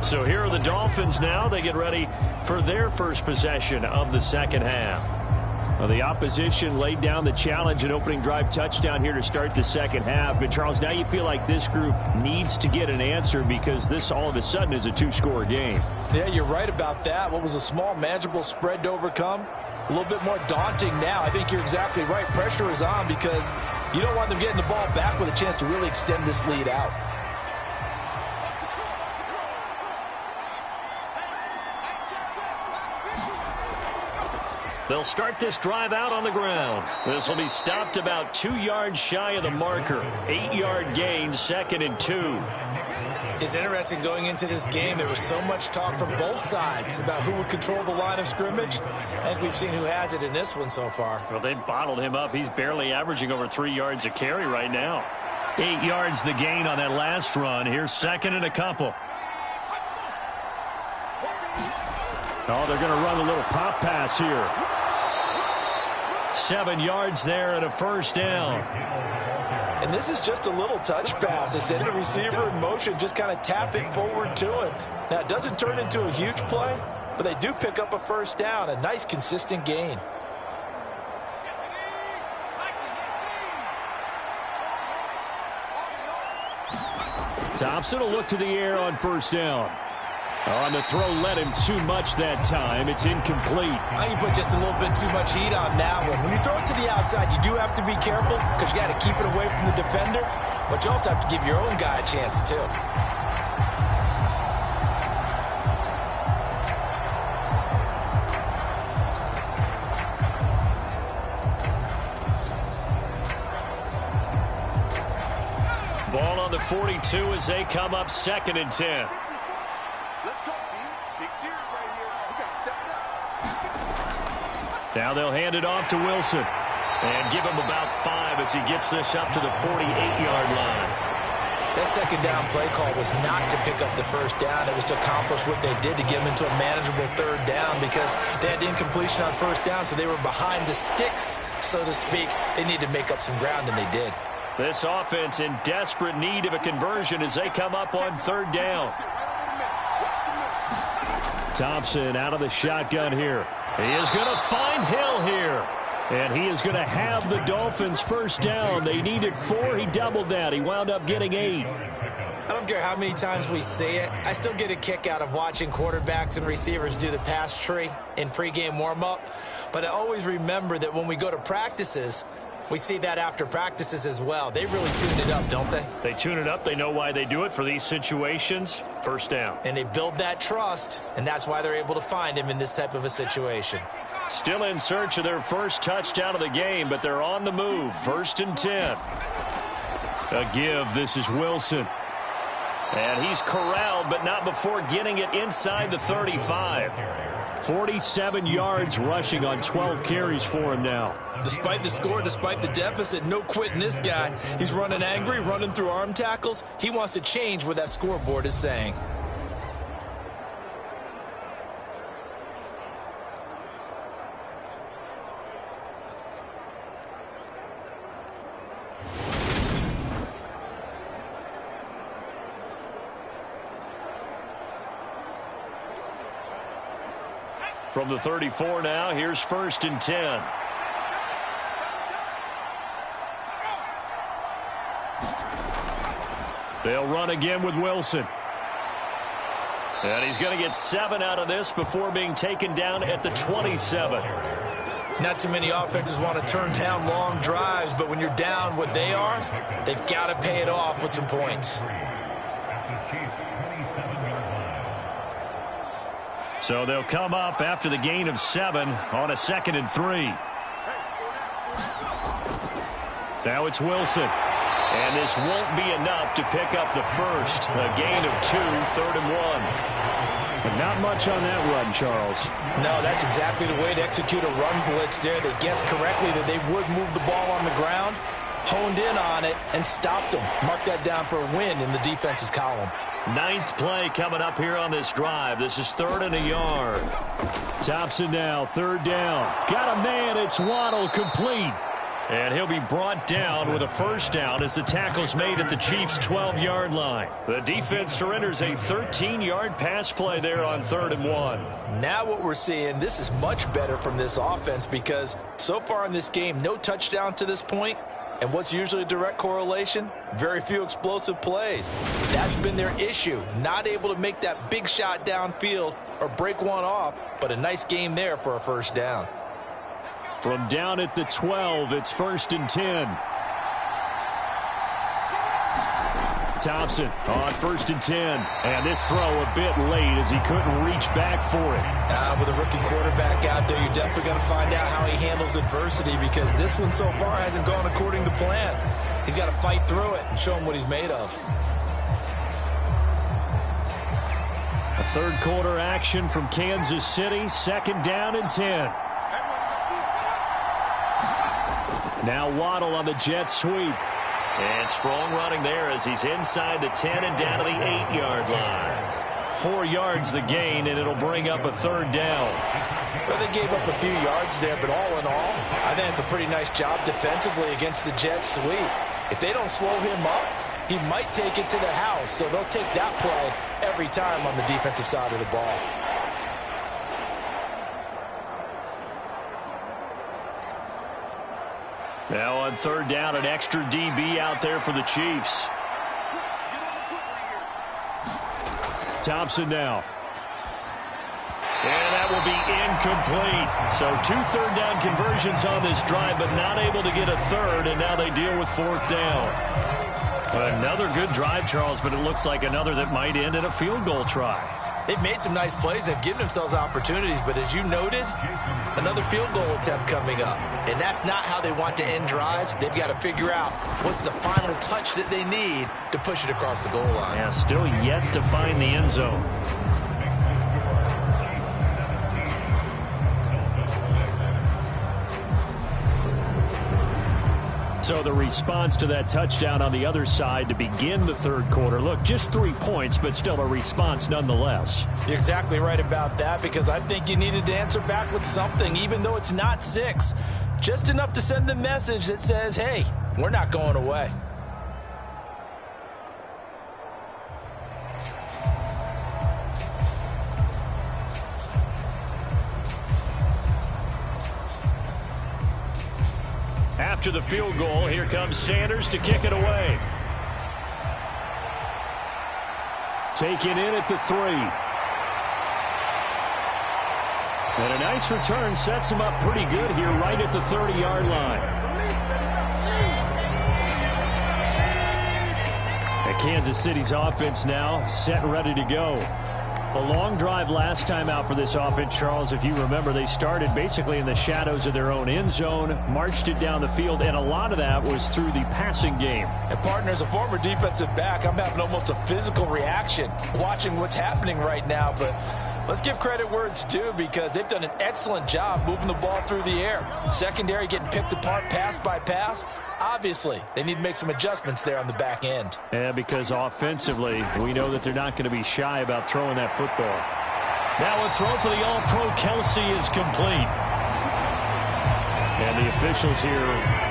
So here are the Dolphins now. They get ready for their first possession of the second half. Well, the opposition laid down the challenge, an opening drive touchdown here to start the second half. And, Charles, now you feel like this group needs to get an answer because this all of a sudden is a 2-score game. Yeah, you're right about that. What was a small, manageable spread to overcome? A little bit more daunting now. I think you're exactly right. Pressure is on because you don't want them getting the ball back with a chance to really extend this lead out. They'll start this drive out on the ground. This will be stopped about 2 yards shy of the marker. 8-yard gain, 2nd and 2. It's interesting going into this game. There was so much talk from both sides about who would control the line of scrimmage. I think we've seen who has it in this one so far. Well, they bottled him up. He's barely averaging over 3 yards a carry right now. 8 yards the gain on that last run. Here's 2nd and a couple. Oh, they're going to run a little pop pass here. 7 yards there and a first down. And this is just a little touch pass. They send the receiver in motion, just kind of tap it forward to him. Now, it doesn't turn into a huge play, but they do pick up a first down, a nice, consistent gain. Thompson will look to the air on first down. On the throw, led him too much that time. It's incomplete. I think you put just a little bit too much heat on that one. When you throw it to the outside, you do have to be careful because you got to keep it away from the defender, but you also have to give your own guy a chance too. Ball on the 42 as they come up 2nd and 10. Let's go, team. Big series right here. We got to step it up. Now they'll hand it off to Wilson. And give him about 5 as he gets this up to the 48-yard line. That second down play call was not to pick up the first down. It was to accomplish what they did to get them into a manageable 3rd down because they had incompletion on first down, so they were behind the sticks, so to speak. They needed to make up some ground, and they did. This offense in desperate need of a conversion as they come up on 3rd down. Thompson out of the shotgun here. He is going to find Hill here. And he is going to have the Dolphins first down. They needed 4. He doubled that. He wound up getting 8. I don't care how many times we say it. I still get a kick out of watching quarterbacks and receivers do the pass tree in pregame warm-up. But I always remember that when we go to practices, we see that after practices as well. They really tune it up, don't they? They tune it up. They know why they do it for these situations. First down. And they build that trust, and that's why they're able to find him in this type of a situation. Still in search of their first touchdown of the game, but they're on the move. 1st and 10. A give. This is Wilson. And he's corralled, but not before getting it inside the 35. 47 yards rushing on 12 carries for him now. Despite the score, despite the deficit, no quitting this guy. He's running angry, running through arm tackles. He wants to change what that scoreboard is saying. From the 34 now, here's 1st and 10. They'll run again with Wilson. And he's going to get 7 out of this before being taken down at the 27. Not too many offenses want to turn down long drives, but when you're down what they are, they've got to pay it off with some points. So they'll come up after the gain of 7 on a 2nd and 3. Now it's Wilson. And this won't be enough to pick up the first. A gain of 2, 3rd and 1. But not much on that run, Charles. No, that's exactly the way to execute a run blitz there. They guessed correctly that they would move the ball on the ground, honed in on it, and stopped them. Mark that down for a win in the defense's column. 9th play coming up here on this drive. This is 3rd and a yard. Thompson now, 3rd down. Got a man, it's Waddle, complete. And he'll be brought down with a first down as the tackle's made at the Chiefs' 12-yard line. The defense surrenders a 13-yard pass play there on 3rd and 1. Now what we're seeing, this is much better from this offense because so far in this game, no touchdown to this point. And what's usually a direct correlation? Very few explosive plays. That's been their issue. Not able to make that big shot downfield or break one off, but a nice game there for a first down. From down at the 12, it's 1st and 10. Thompson on 1st and 10. And this throw a bit late as he couldn't reach back for it. With a rookie quarterback out there, you're definitely going to find out how he handles adversity because this one so far hasn't gone according to plan. He's got to fight through it and show him what he's made of. A 3rd quarter action from Kansas City. 2nd down and 10. Now Waddle on the jet sweep. And strong running there as he's inside the 10 and down to the 8-yard line. 4 yards the gain, and it'll bring up a 3rd down. Well, they gave up a few yards there, but all in all, I think it's a pretty nice job defensively against the Jets sweep. If they don't slow him up, he might take it to the house, so they'll take that play every time on the defensive side of the ball. Now on 3rd down, an extra DB out there for the Chiefs. Thompson now. And that will be incomplete. So 2 3rd down conversions on this drive, but not able to get a 3rd, and now they deal with 4th down. Another good drive, Charles, but it looks like another that might end in a field goal try. They've made some nice plays. They've given themselves opportunities, but as you noted, another field goal attempt coming up. And that's not how they want to end drives. They've got to figure out what's the final touch that they need to push it across the goal line. Yeah, still yet to find the end zone. So the response to that touchdown on the other side to begin the 3rd quarter. Look, just 3 points, but still a response nonetheless. You're exactly right about that, because I think you needed to answer back with something, even though it's not 6. Just enough to send the message that says, hey, we're not going away. After the field goal, here comes Sanders to kick it away. Taken in at the 3. And a nice return sets him up pretty good here right at the 30-yard line. And Kansas City's offense now set and ready to go. A long drive last time out for this offense, Charles. If you remember, they started basically in the shadows of their own end zone, marched it down the field, and a lot of that was through the passing game. And, partner, as a former defensive back, I'm having almost a physical reaction watching what's happening right now. But let's give credit where it's due, because they've done an excellent job moving the ball through the air. Secondary getting picked apart pass by pass. Obviously, they need to make some adjustments there on the back end. Yeah, because offensively, we know that they're not going to be shy about throwing that football. Now a throw for the All-Pro Kelsey is complete. And the officials here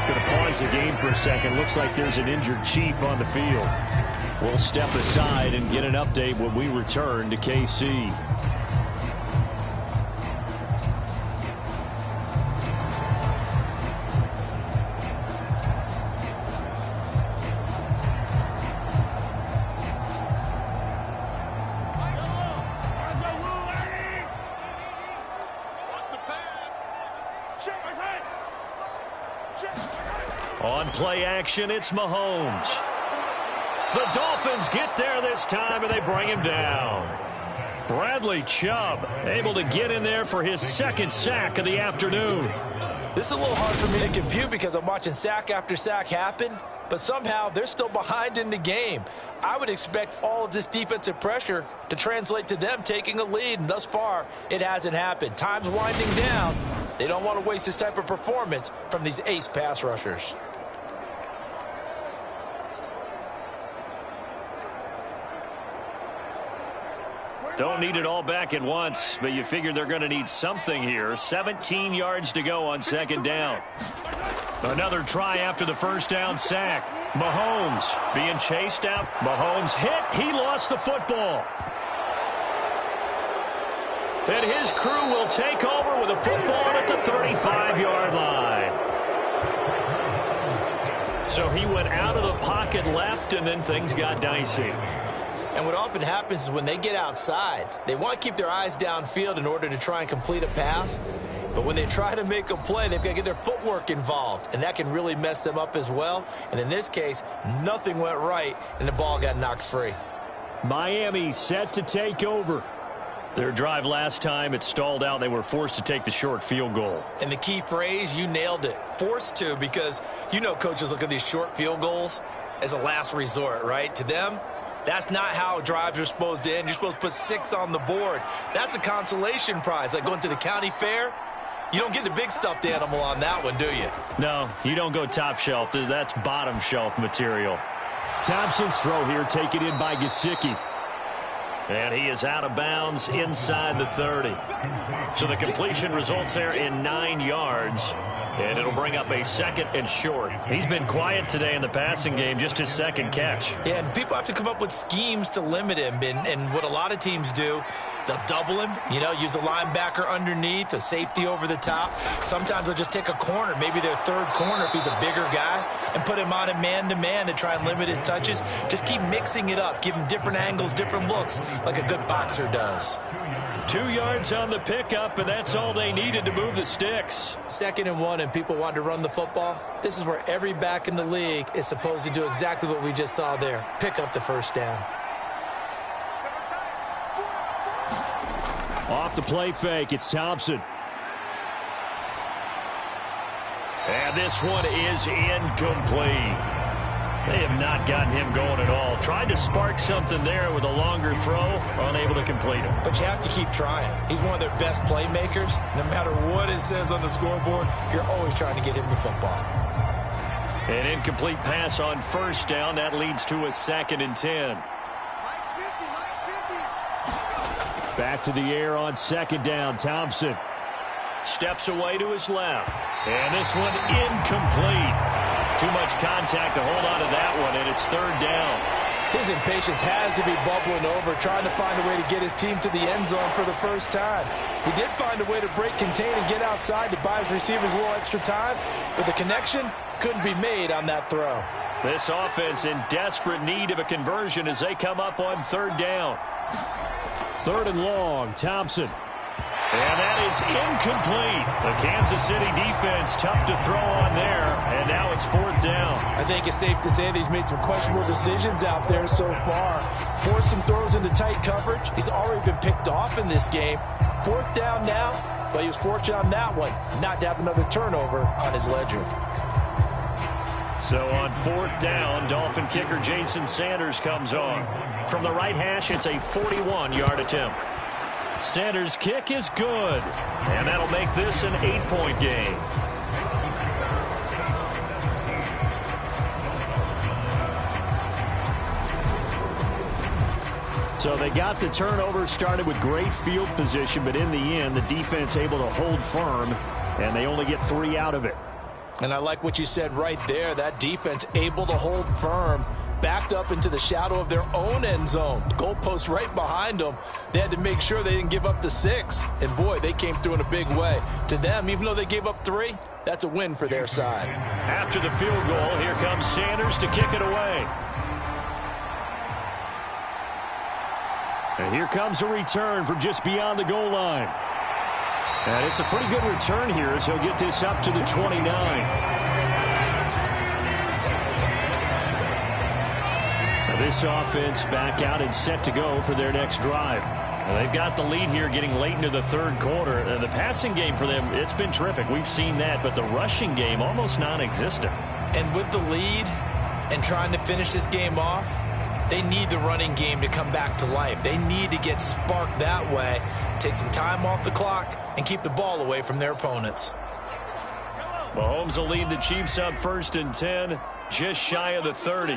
going to pause the game for a second. Looks like there's an injured Chief on the field. We'll step aside and get an update when we return to KC. On play action, it's Mahomes. The Dolphins get there this time, and they bring him down. Bradley Chubb able to get in there for his 2nd sack of the afternoon. This is a little hard for me to compute, because I'm watching sack after sack happen, but somehow they're still behind in the game. I would expect all of this defensive pressure to translate to them taking a lead, and thus far, it hasn't happened. Time's winding down. They don't want to waste this type of performance from these ace pass rushers. Don't need it all back at once, but you figure they're going to need something here. 17 yards to go on 2nd down. Another try after the 1st down sack. Mahomes being chased out. Mahomes hit. He lost the football. And his crew will take over with a football at the 35-yard line. So he went out of the pocket left, and then things got dicey. And what often happens is when they get outside, they want to keep their eyes downfield in order to try and complete a pass. But when they try to make a play, they've got to get their footwork involved, and that can really mess them up as well. And in this case, nothing went right, and the ball got knocked free. Miami set to take over. Their drive last time, it stalled out. They were forced to take the short field goal. And the key phrase, you nailed it, forced to, because you know coaches look at these short field goals as a last resort, right? To them, that's not how drives are supposed to end. You're supposed to put 6 on the board. That's a consolation prize, like going to the county fair. You don't get the big stuffed animal on that one, do you? No, you don't go top shelf. That's bottom shelf material. Thompson's throw here taken in by Gesicki. And he is out of bounds inside the 30. So the completion results there in 9 yards. And it'll bring up a 2nd and short. He's been quiet today in the passing game, just his 2nd catch. Yeah, and people have to come up with schemes to limit him. And what a lot of teams do, they'll double him, use a linebacker underneath, a safety over the top. Sometimes they'll just take a corner, maybe their 3rd corner if he's a bigger guy, and put him on a man-to-man to try and limit his touches. Just keep mixing it up, give him different angles, different looks, like a good boxer does. 2 yards on the pickup, and that's all they needed to move the sticks. 2nd and 1, and people want to run the football. This is where every back in the league is supposed to do exactly what we just saw there. Pick up the 1st down. Off the play fake, it's Thompson. And this one is incomplete. They have not gotten him going at all. Tried to spark something there with a longer throw, unable to complete it. But you have to keep trying. He's one of their best playmakers. No matter what it says on the scoreboard, you're always trying to get him the football. An incomplete pass on 1st down. That leads to a 2nd and 10. Back to the air on 2nd down. Thompson steps away to his left. And this one incomplete. Too much contact to hold on to that one, and it's 3rd down. His impatience has to be bubbling over, trying to find a way to get his team to the end zone for the first time. He did find a way to break contain and get outside to buy his receivers a little extra time, but the connection couldn't be made on that throw. This offense in desperate need of a conversion as they come up on 3rd down. 3rd and long, Thompson. And that is incomplete. The Kansas City defense tough to throw on there, and now it's 4th down. I think it's safe to say that he's made some questionable decisions out there so far. Forced some throws into tight coverage. He's already been picked off in this game. 4th down now, but he was fortunate on that one, not to have another turnover on his ledger. So on 4th down, Dolphin kicker Jason Sanders comes on. From the right hash, it's a 41-yard attempt. Sanders' kick is good, and that'll make this an 8-point game. So they got the turnover, started with great field position, but in the end, the defense able to hold firm, and they only get 3 out of it. And I like what you said right there. That defense able to hold firm, backed up into the shadow of their own end zone. The goalpost right behind them. They had to make sure they didn't give up the 6. And, boy, they came through in a big way. To them, even though they gave up 3, that's a win for their side. After the field goal, here comes Sanders to kick it away. And here comes a return from just beyond the goal line. And it's a pretty good return here as he'll get this up to the 29. Now this offense back out and set to go for their next drive. Well, they've got the lead here getting late into the 3rd quarter. The passing game for them, it's been terrific. We've seen that, but the rushing game almost non-existent. And with the lead and trying to finish this game off, they need the running game to come back to life. They need to get sparked that way, take some time off the clock, and keep the ball away from their opponents. Mahomes will lead the Chiefs up 1st and 10, just shy of the 30.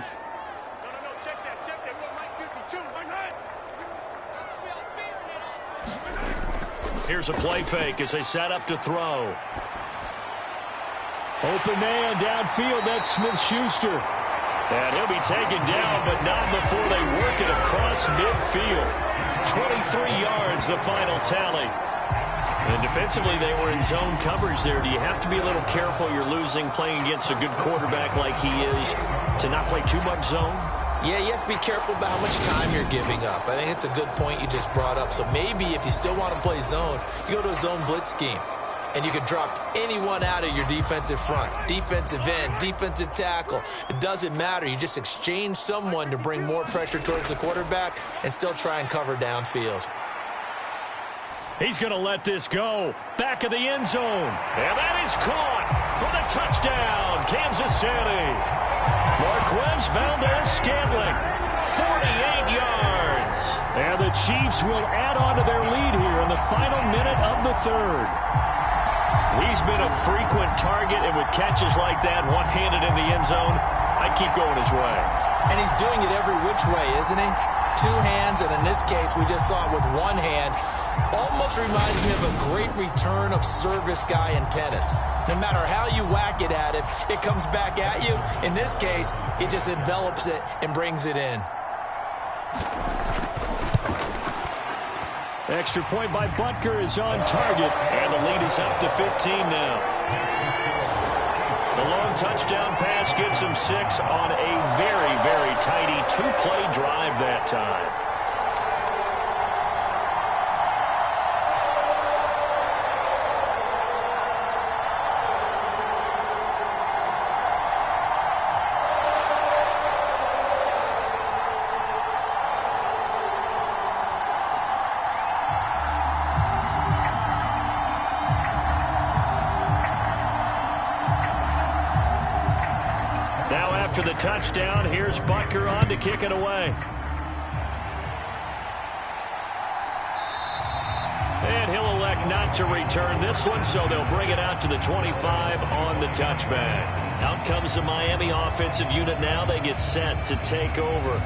Here's a play fake as they set up to throw. Open man downfield, that's Smith-Schuster. And he'll be taken down, but not before they work it across midfield. 23 yards, the final tally. And defensively, they were in zone coverage there. Do you have to be a little careful? You're losing playing against a good quarterback like he is to not play too much zone? Yeah, you have to be careful about how much time you're giving up. I think it's a good point you just brought up. So maybe if you still want to play zone, you go to a zone blitz scheme. And you can drop anyone out of your defensive front. Defensive end, defensive tackle. It doesn't matter. You just exchange someone to bring more pressure towards the quarterback and still try and cover downfield. He's going to let this go. Back of the end zone. And that is caught for the touchdown, Kansas City. Marquez Valdez-Scantling, 48 yards. And the Chiefs will add on to their lead here in the final minute of the 3rd. He's been a frequent target, and with catches like that, one-handed in the end zone, I'd keep going his way. And he's doing it every which way, isn't he? two hands, and in this case, we just saw it with one hand. Almost reminds me of a great return of service guy in tennis. No matter how you whack it at him, it comes back at you. In this case, he just envelops it and brings it in. Extra point by Butker is on target, and the lead is up to 15 now. The long touchdown pass gets him 6 on a very, very tidy two-play drive that time. After the touchdown, here's Butker on to kick it away. And he'll elect not to return this one, so they'll bring it out to the 25 on the touchback. Out comes the Miami offensive unit now. They get set to take over.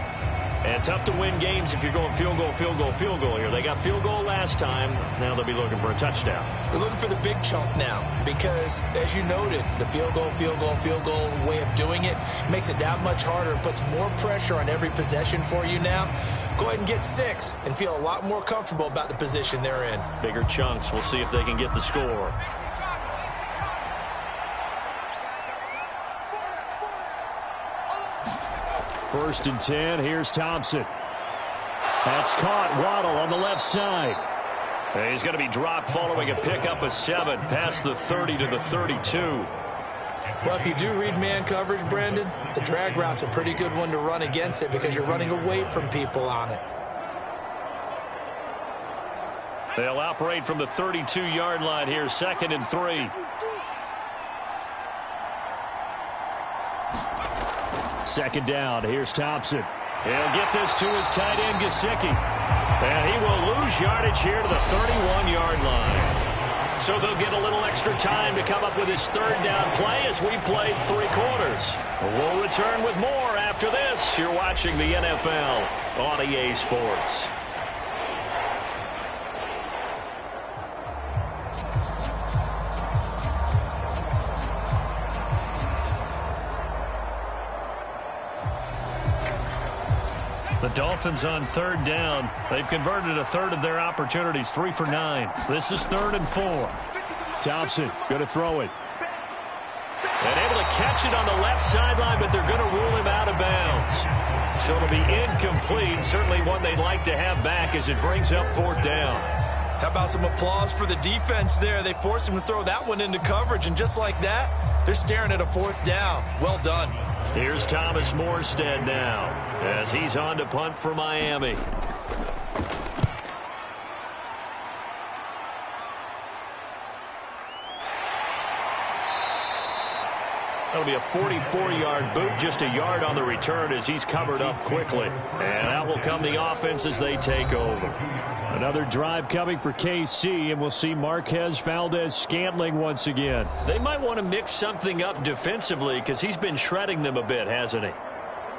And tough to win games if you're going field goal, field goal, field goal here. They got field goal last time. Now they'll be looking for a touchdown. They're looking for the big chunk now because, as you noted, the field goal, field goal, field goal way of doing it makes it that much harder and puts more pressure on every possession for you now. Go ahead and get 6 and feel a lot more comfortable about the position they're in. Bigger chunks. We'll see if they can get the score. First and 10. Here's Thompson. That's caught. Waddle on the left side. And he's going to be dropped following a pickup of 7 past the 30 to the 32. Well, if you do read man coverage, Brandon, the drag route's a pretty good one to run against it because you're running away from people on it. They'll operate from the 32-yard line here, 2nd and 3. Second down. Here's Thompson. He'll get this to his tight end, Gesicki. And he will lose yardage here to the 31-yard line. So they'll get a little extra time to come up with his 3rd down play as we played 3 quarters. We'll return with more after this. You're watching the NFL on EA Sports. The Dolphins on 3rd down. They've converted a third of their opportunities, 3 for 9. This is 3rd and 4. Thompson going to throw it. And able to catch it on the left sideline, but they're going to rule him out of bounds. So it'll be incomplete. Certainly one they'd like to have back as it brings up 4th down. How about some applause for the defense there? They forced him to throw that one into coverage, and just like that, they're staring at a 4th down. Well done. Here's Thomas Morstead now as he's on to punt for Miami. That'll be a 44-yard boot, just a yard on the return as he's covered up quickly. And out will come the offense as they take over. Another drive coming for KC, and we'll see Marquez Valdez-Scantling once again. They might want to mix something up defensively because he's been shredding them a bit, hasn't he?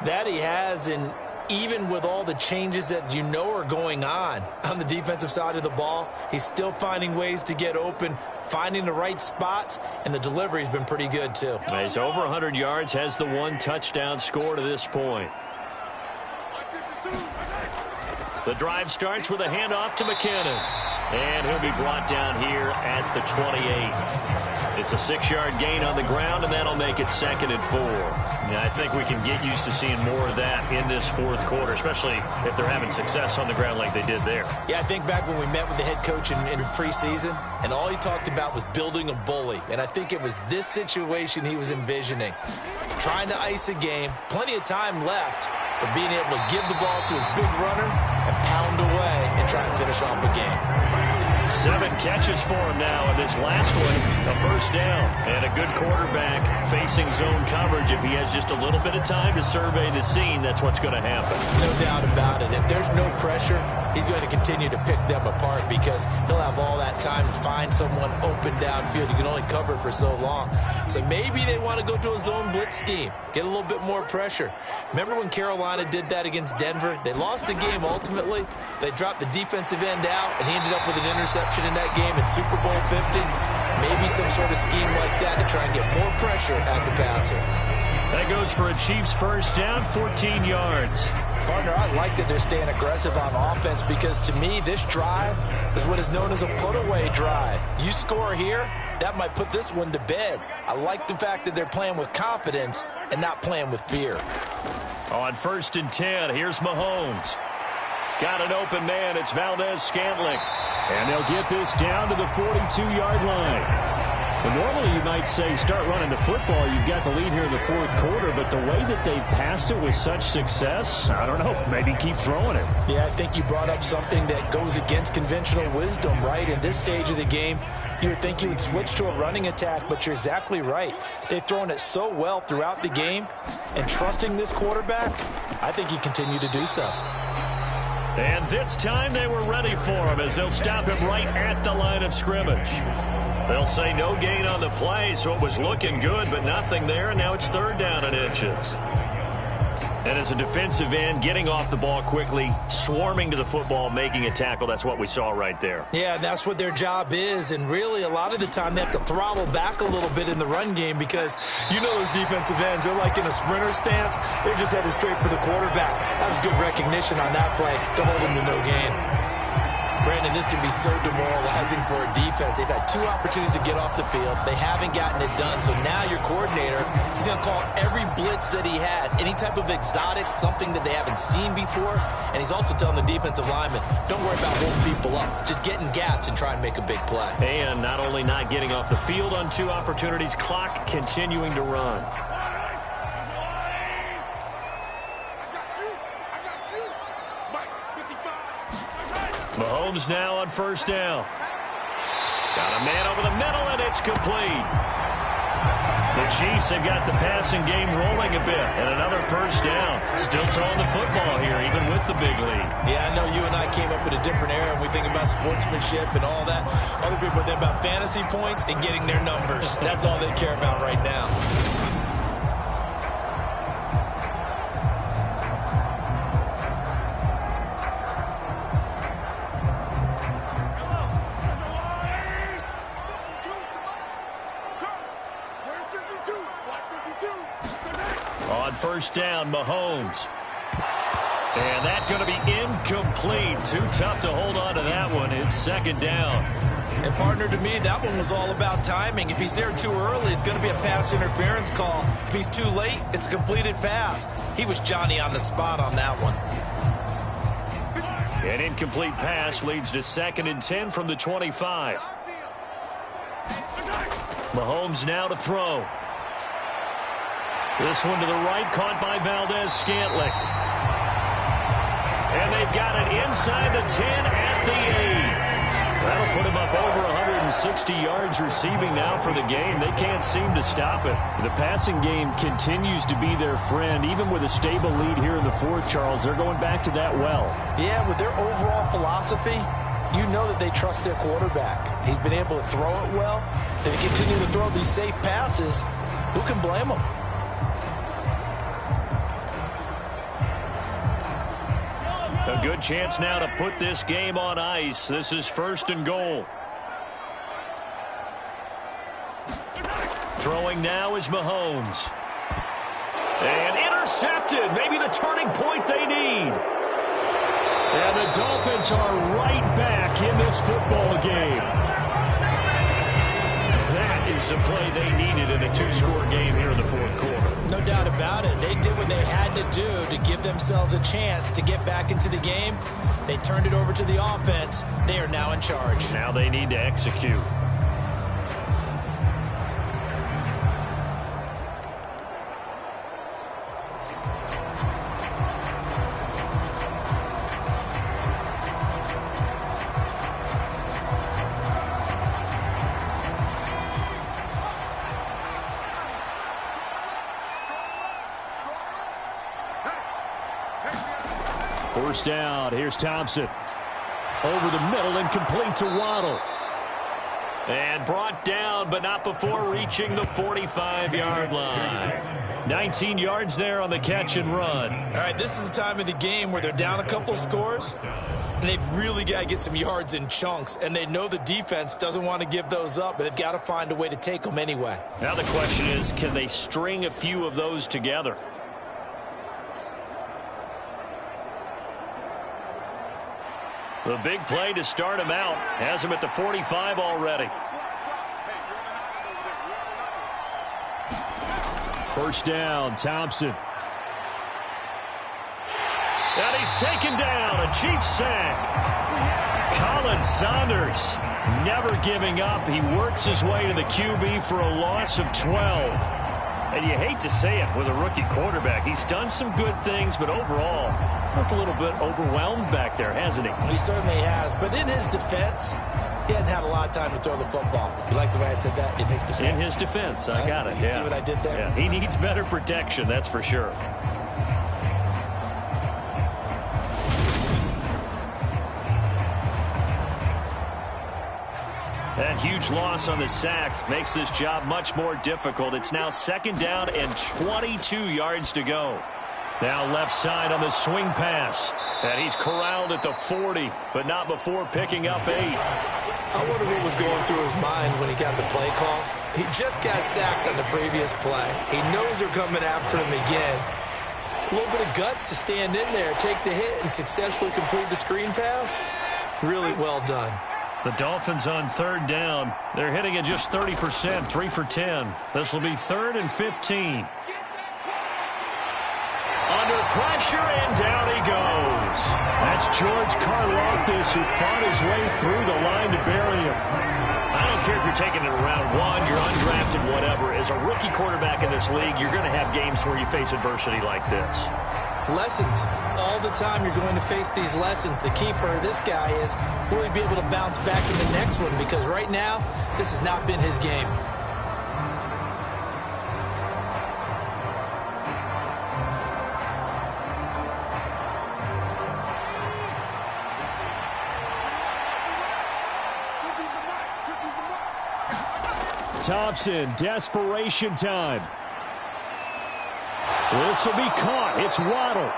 That he has, and even with all the changes that you know are going on the defensive side of the ball, he's still finding ways to get open, finding the right spots, and the delivery's been pretty good too. He's over 100 yards, has the 1 touchdown score to this point. The drive starts with a handoff to McKinnon. And he'll be brought down here at the 28. It's a 6-yard gain on the ground, and that'll make it 2nd and 4. Now, I think we can get used to seeing more of that in this 4th quarter, especially if they're having success on the ground like they did there. Yeah, I think back when we met with the head coach in preseason, and all he talked about was building a bully. And I think it was this situation he was envisioning. Trying to ice a game, plenty of time left, but being able to give the ball to his big runner and pound away and try and finish off a game. 7 catches for him now, and this last one, a first down. And a good quarterback facing zone coverage. If he has just a little bit of time to survey the scene, that's what's going to happen. No doubt about it. If there's no pressure, he's going to continue to pick them apart because he'll have all that time to find someone open downfield. You can only cover for so long. So maybe they want to go to a zone blitz scheme, get a little bit more pressure. Remember when Carolina did that against Denver? They lost the game ultimately. They dropped the defensive end out, and he ended up with an interception in that game in Super Bowl 50. Maybe some sort of scheme like that to try and get more pressure at the passer. That goes for a Chiefs first down, 14 yards. Partner, I like that they're staying aggressive on offense because to me, this drive is what is known as a put-away drive. You score here, that might put this one to bed. I like the fact that they're playing with confidence and not playing with fear. On 1st and 10, here's Mahomes. Got an open man. It's Valdez-Scantling. And they'll get this down to the 42-yard line. But normally you might say start running the football. You've got the lead here in the 4th quarter. But the way that they've passed it with such success, I don't know, maybe keep throwing it. Yeah, I think you brought up something that goes against conventional wisdom, right? In this stage of the game, you would think you would switch to a running attack, but you're exactly right. They've thrown it so well throughout the game, and trusting this quarterback, I think you continue to do so. And this time they were ready for him as they'll stop him right at the line of scrimmage. They'll say no gain on the play, so it was looking good, but nothing there, and now it's 3rd down and inches. And as a defensive end, getting off the ball quickly, swarming to the football, making a tackle, that's what we saw right there. Yeah, that's what their job is, and really a lot of the time they have to throttle back a little bit in the run game because you know those defensive ends, they're like in a sprinter stance. They're just headed straight for the quarterback. That was good recognition on that play to hold him to no gain. Brandon, this can be so demoralizing for a defense. They've had 2 opportunities to get off the field. They haven't gotten it done. So now your coordinator is going to call every blitz that he has, any type of exotic, something that they haven't seen before. And he's also telling the defensive lineman, don't worry about holding people up. Just get in gaps and try and make a big play. And not only not getting off the field on 2 opportunities, clock continuing to run. Mahomes now on 1st down. Got a man over the middle, and it's complete. The Chiefs have got the passing game rolling a bit, and another 1st down. Still throwing the football here, even with the big lead. Yeah, I know you and I came up in a different era, and we think about sportsmanship and all that. Other people think about fantasy points and getting their numbers. That's all they care about right now. On 1st down, Mahomes. And that's going to be incomplete. Too tough to hold on to that one. It's 2nd down. And partner, to me, that one was all about timing. If he's there too early, it's going to be a pass interference call. If he's too late, it's a completed pass. He was Johnny on the spot on that one. An incomplete pass leads to 2nd and 10 from the 25. Mahomes now to throw. This one to the right, caught by Valdez-Scantling. And they've got it inside the 10 at the 8. That'll put him up over 160 yards receiving now for the game. They can't seem to stop it. The passing game continues to be their friend. Even with a stable lead here in the 4th, Charles, they're going back to that well. Yeah, with their overall philosophy, you know that they trust their quarterback. He's been able to throw it well. They continue to throw these safe passes. Who can blame them? A good chance now to put this game on ice. This is 1st and goal. Throwing now is Mahomes. And intercepted. Maybe the turning point they need. And the Dolphins are right back in this football game. That is the play they needed in a 2-score game here in the 4th quarter. No doubt about it. They did what they had to do to give themselves a chance to get back into the game. They turned it over to the offense. They are now in charge. Now they need to execute. First down. Here's Thompson. Over the middle and complete to Waddle. And brought down, but not before reaching the 45-yard line. 19 yards there on the catch and run. All right, this is the time of the game where they're down a couple of scores, and they've really got to get some yards in chunks, and they know the defense doesn't want to give those up, but they've got to find a way to take them anyway. Now the question is, can they string a few of those together? The big play to start him out has him at the 45 already. First down, Thompson. And he's taken down, a Chiefs sack. Colin Saunders never giving up. He works his way to the QB for a loss of 12. And you hate to say it with a rookie quarterback. He's done some good things, but overall, looked a little bit overwhelmed back there, hasn't he? He certainly has, but in his defense, he hadn't had a lot of time to throw the football. You like the way I said that? In his defense. In his defense, I got it. You see what I did there? Yeah, he needs better protection, that's for sure. That huge loss on the sack makes this job much more difficult. It's now second down and 22 yards to go. Now left side on the swing pass. And he's corralled at the 40, but not before picking up 8. I wonder what was going through his mind when he got the play call. He just got sacked on the previous play. He knows they're coming after him again. A little bit of guts to stand in there, take the hit, and successfully complete the screen pass. Really well done. The Dolphins on third down. They're hitting at just 30%, 3 for 10. This will be 3rd and 15. Under pressure, and down he goes. That's George Karlaftis, who fought his way through the line to bury him. I don't care if you're taking it in round 1, you're undrafted, whatever. As a rookie quarterback in this league, you're going to have games where you face adversity like this. Lessons. All the time you're going to face these lessons. The key for this guy is will he be able to bounce back in the next one, because right now, this has not been his game. Thompson, desperation time. This will be caught. It's Waddle.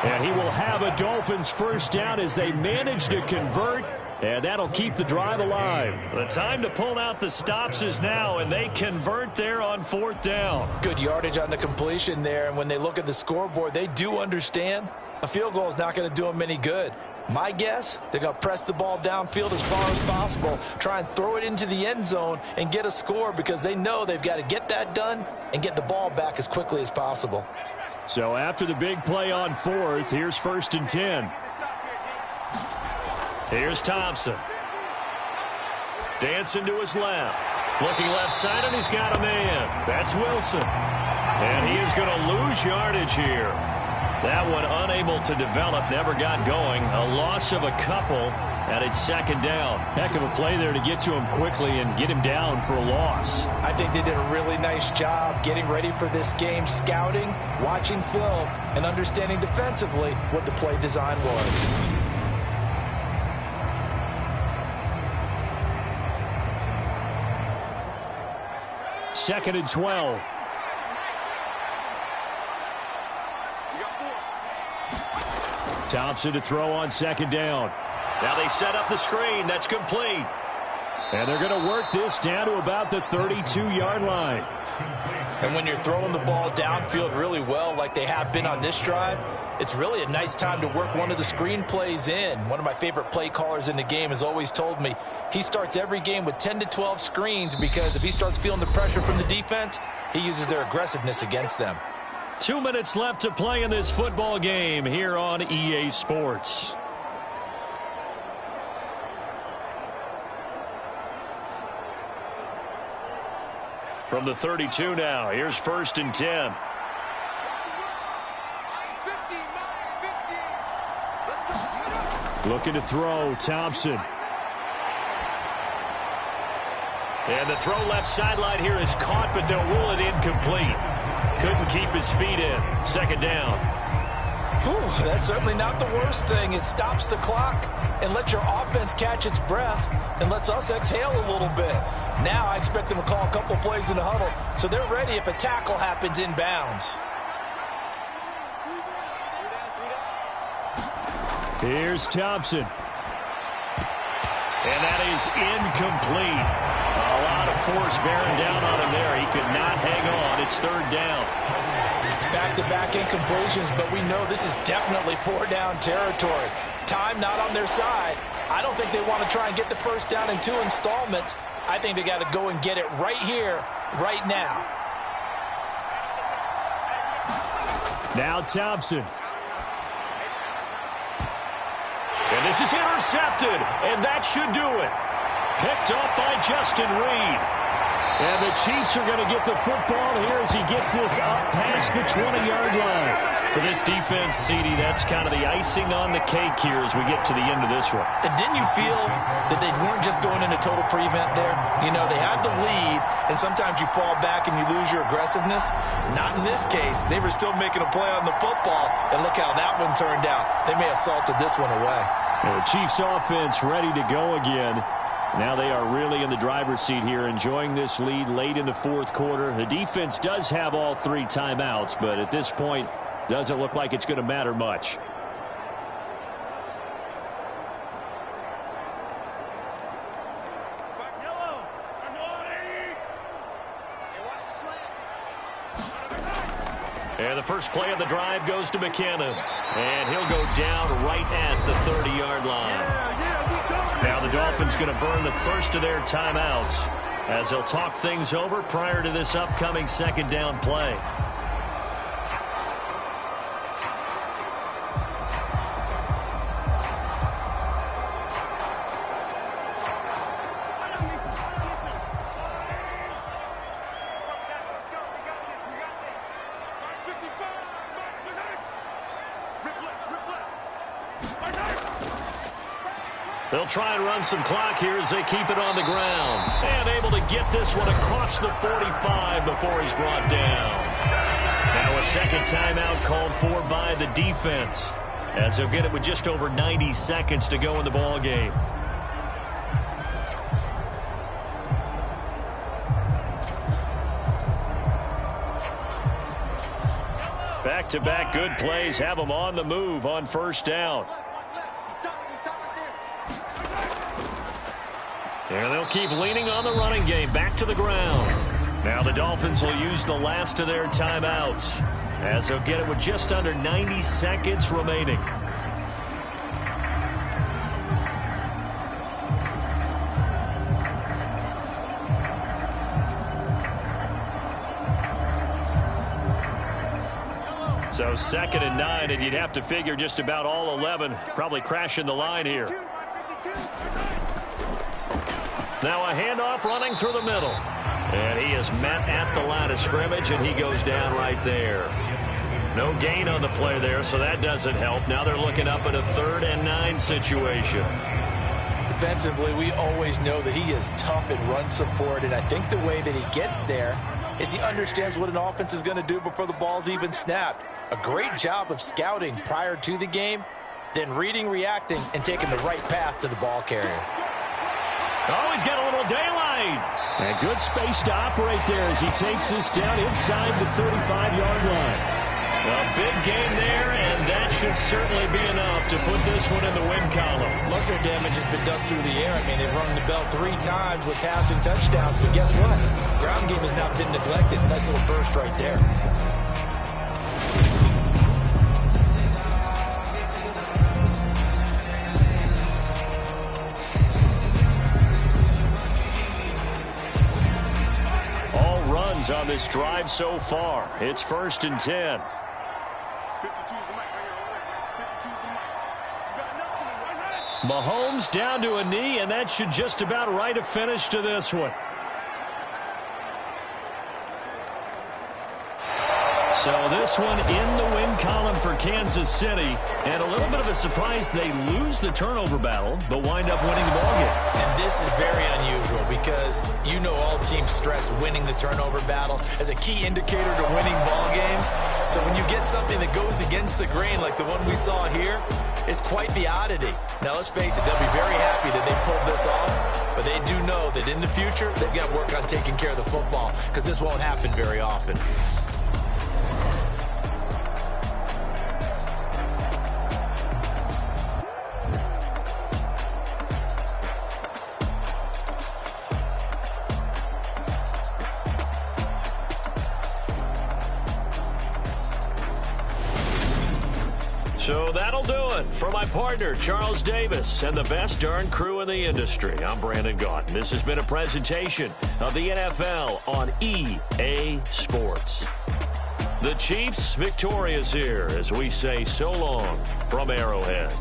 And he will have a Dolphins first down as they manage to convert. And that'll keep the drive alive. The time to pull out the stops is now, and they convert there on 4th down. Good yardage on the completion there. And when they look at the scoreboard, they do understand a field goal is not going to do them any good. My guess, they're going to press the ball downfield as far as possible, try and throw it into the end zone and get a score, because they know they've got to get that done and get the ball back as quickly as possible. So after the big play on 4th, here's 1st and 10. Here's Thompson. Dancing to his left. Looking left side, and he's got a man. That's Wilson. And he is going to lose yardage here. That one unable to develop, never got going. A loss of a couple, and it's 2nd down. Heck of a play there to get to him quickly and get him down for a loss. I think they did a really nice job getting ready for this game, scouting, watching film, and understanding defensively what the play design was. Second and 12. Thompson to throw on 2nd down. Now they set up the screen. That's complete. And they're going to work this down to about the 32-yard line. And when you're throwing the ball downfield really well like they have been on this drive, it's really a nice time to work one of the screen plays in. One of my favorite play callers in the game has always told me he starts every game with 10 to 12 screens, because if he starts feeling the pressure from the defense, he uses their aggressiveness against them. 2 minutes left to play in this football game here on EA Sports. From the 32 now, here's 1st and 10. Looking to throw, Thompson. And the throw left sideline here is caught, but they'll rule it incomplete. Couldn't keep his feet in. 2nd down. Whew, that's certainly not the worst thing. It stops the clock and lets your offense catch its breath and lets us exhale a little bit. Now I expect them to call a couple plays in the huddle so they're ready if a tackle happens inbounds. Here's Thompson. And that is incomplete. A lot of force bearing down on him there. He could not hang on. It's third down. Back-to-back incompletions, but we know this is definitely four-down territory. Time not on their side. I don't think they want to try and get the first down in 2 installments. I think they got to go and get it right here, right now. Now Thompson. And this is intercepted, and that should do it. Picked up by Justin Reed. And the Chiefs are going to get the football here as he gets this up past the 20-yard line. For this defense, CD, that's kind of the icing on the cake here as we get to the end of this one. And didn't you feel that they weren't just going into total prevent there? You know, they had the lead, and sometimes you fall back and you lose your aggressiveness. Not in this case. They were still making a play on the football, and look how that one turned out. They may have salted this one away. The Chiefs offense ready to go again. Now they are really in the driver's seat here, enjoying this lead late in the fourth quarter. The defense does have all 3 timeouts, but at this point, doesn't look like it's going to matter much. And the first play of the drive goes to McKinnon. And he'll go down right at the 30-yard line. Now the Dolphins going to burn the first of their timeouts as they'll talk things over prior to this upcoming second down play. They'll try and run some clock here as they keep it on the ground. And able to get this one across the 45 before he's brought down. Now a second timeout called for by the defense, as they'll get it with just over 90 seconds to go in the ball game. Back-to-back good plays have them on the move on first down. And they'll keep leaning on the running game back to the ground. Now the Dolphins will use the last of their timeouts as they'll get it with just under 90 seconds remaining. So 2nd and 9, and you'd have to figure just about all 11 probably crashing the line here. Now a handoff running through the middle. And he is met at the line of scrimmage, and he goes down right there. No gain on the play there, so that doesn't help. Now they're looking up at a 3rd and 9 situation. Defensively, we always know that he is tough in run support, and I think the way that he gets there is he understands what an offense is going to do before the ball's even snapped. A great job of scouting prior to the game, then reading, reacting, and taking the right path to the ball carrier. Oh, he's got a little daylight. And good space to operate there as he takes this down inside the 35-yard line. A big game there, and that should certainly be enough to put this one in the win column. Muscle damage has been done through the air. I mean, they've rung the bell 3 times with passing touchdowns, but guess what? Ground game has not been neglected. Nice little burst right there. On this drive so far. It's 1st and 10. Mahomes down to a knee, and that should just about write a finish to this one. So this one in the win column for Kansas City. And a little bit of a surprise, they lose the turnover battle, but wind up winning the ballgame. And this is very unusual because you know all teams stress winning the turnover battle as a key indicator to winning ball games. So when you get something that goes against the grain like the one we saw here, it's quite the oddity. Now let's face it, they'll be very happy that they pulled this off, but they do know that in the future they've got work on taking care of the football because this won't happen very often. So that'll do it for my partner, Charles Davis, and the best darn crew in the industry. I'm Brandon Gaughan. This has been a presentation of the NFL on EA Sports. The Chiefs victorious here as we say so long from Arrowhead.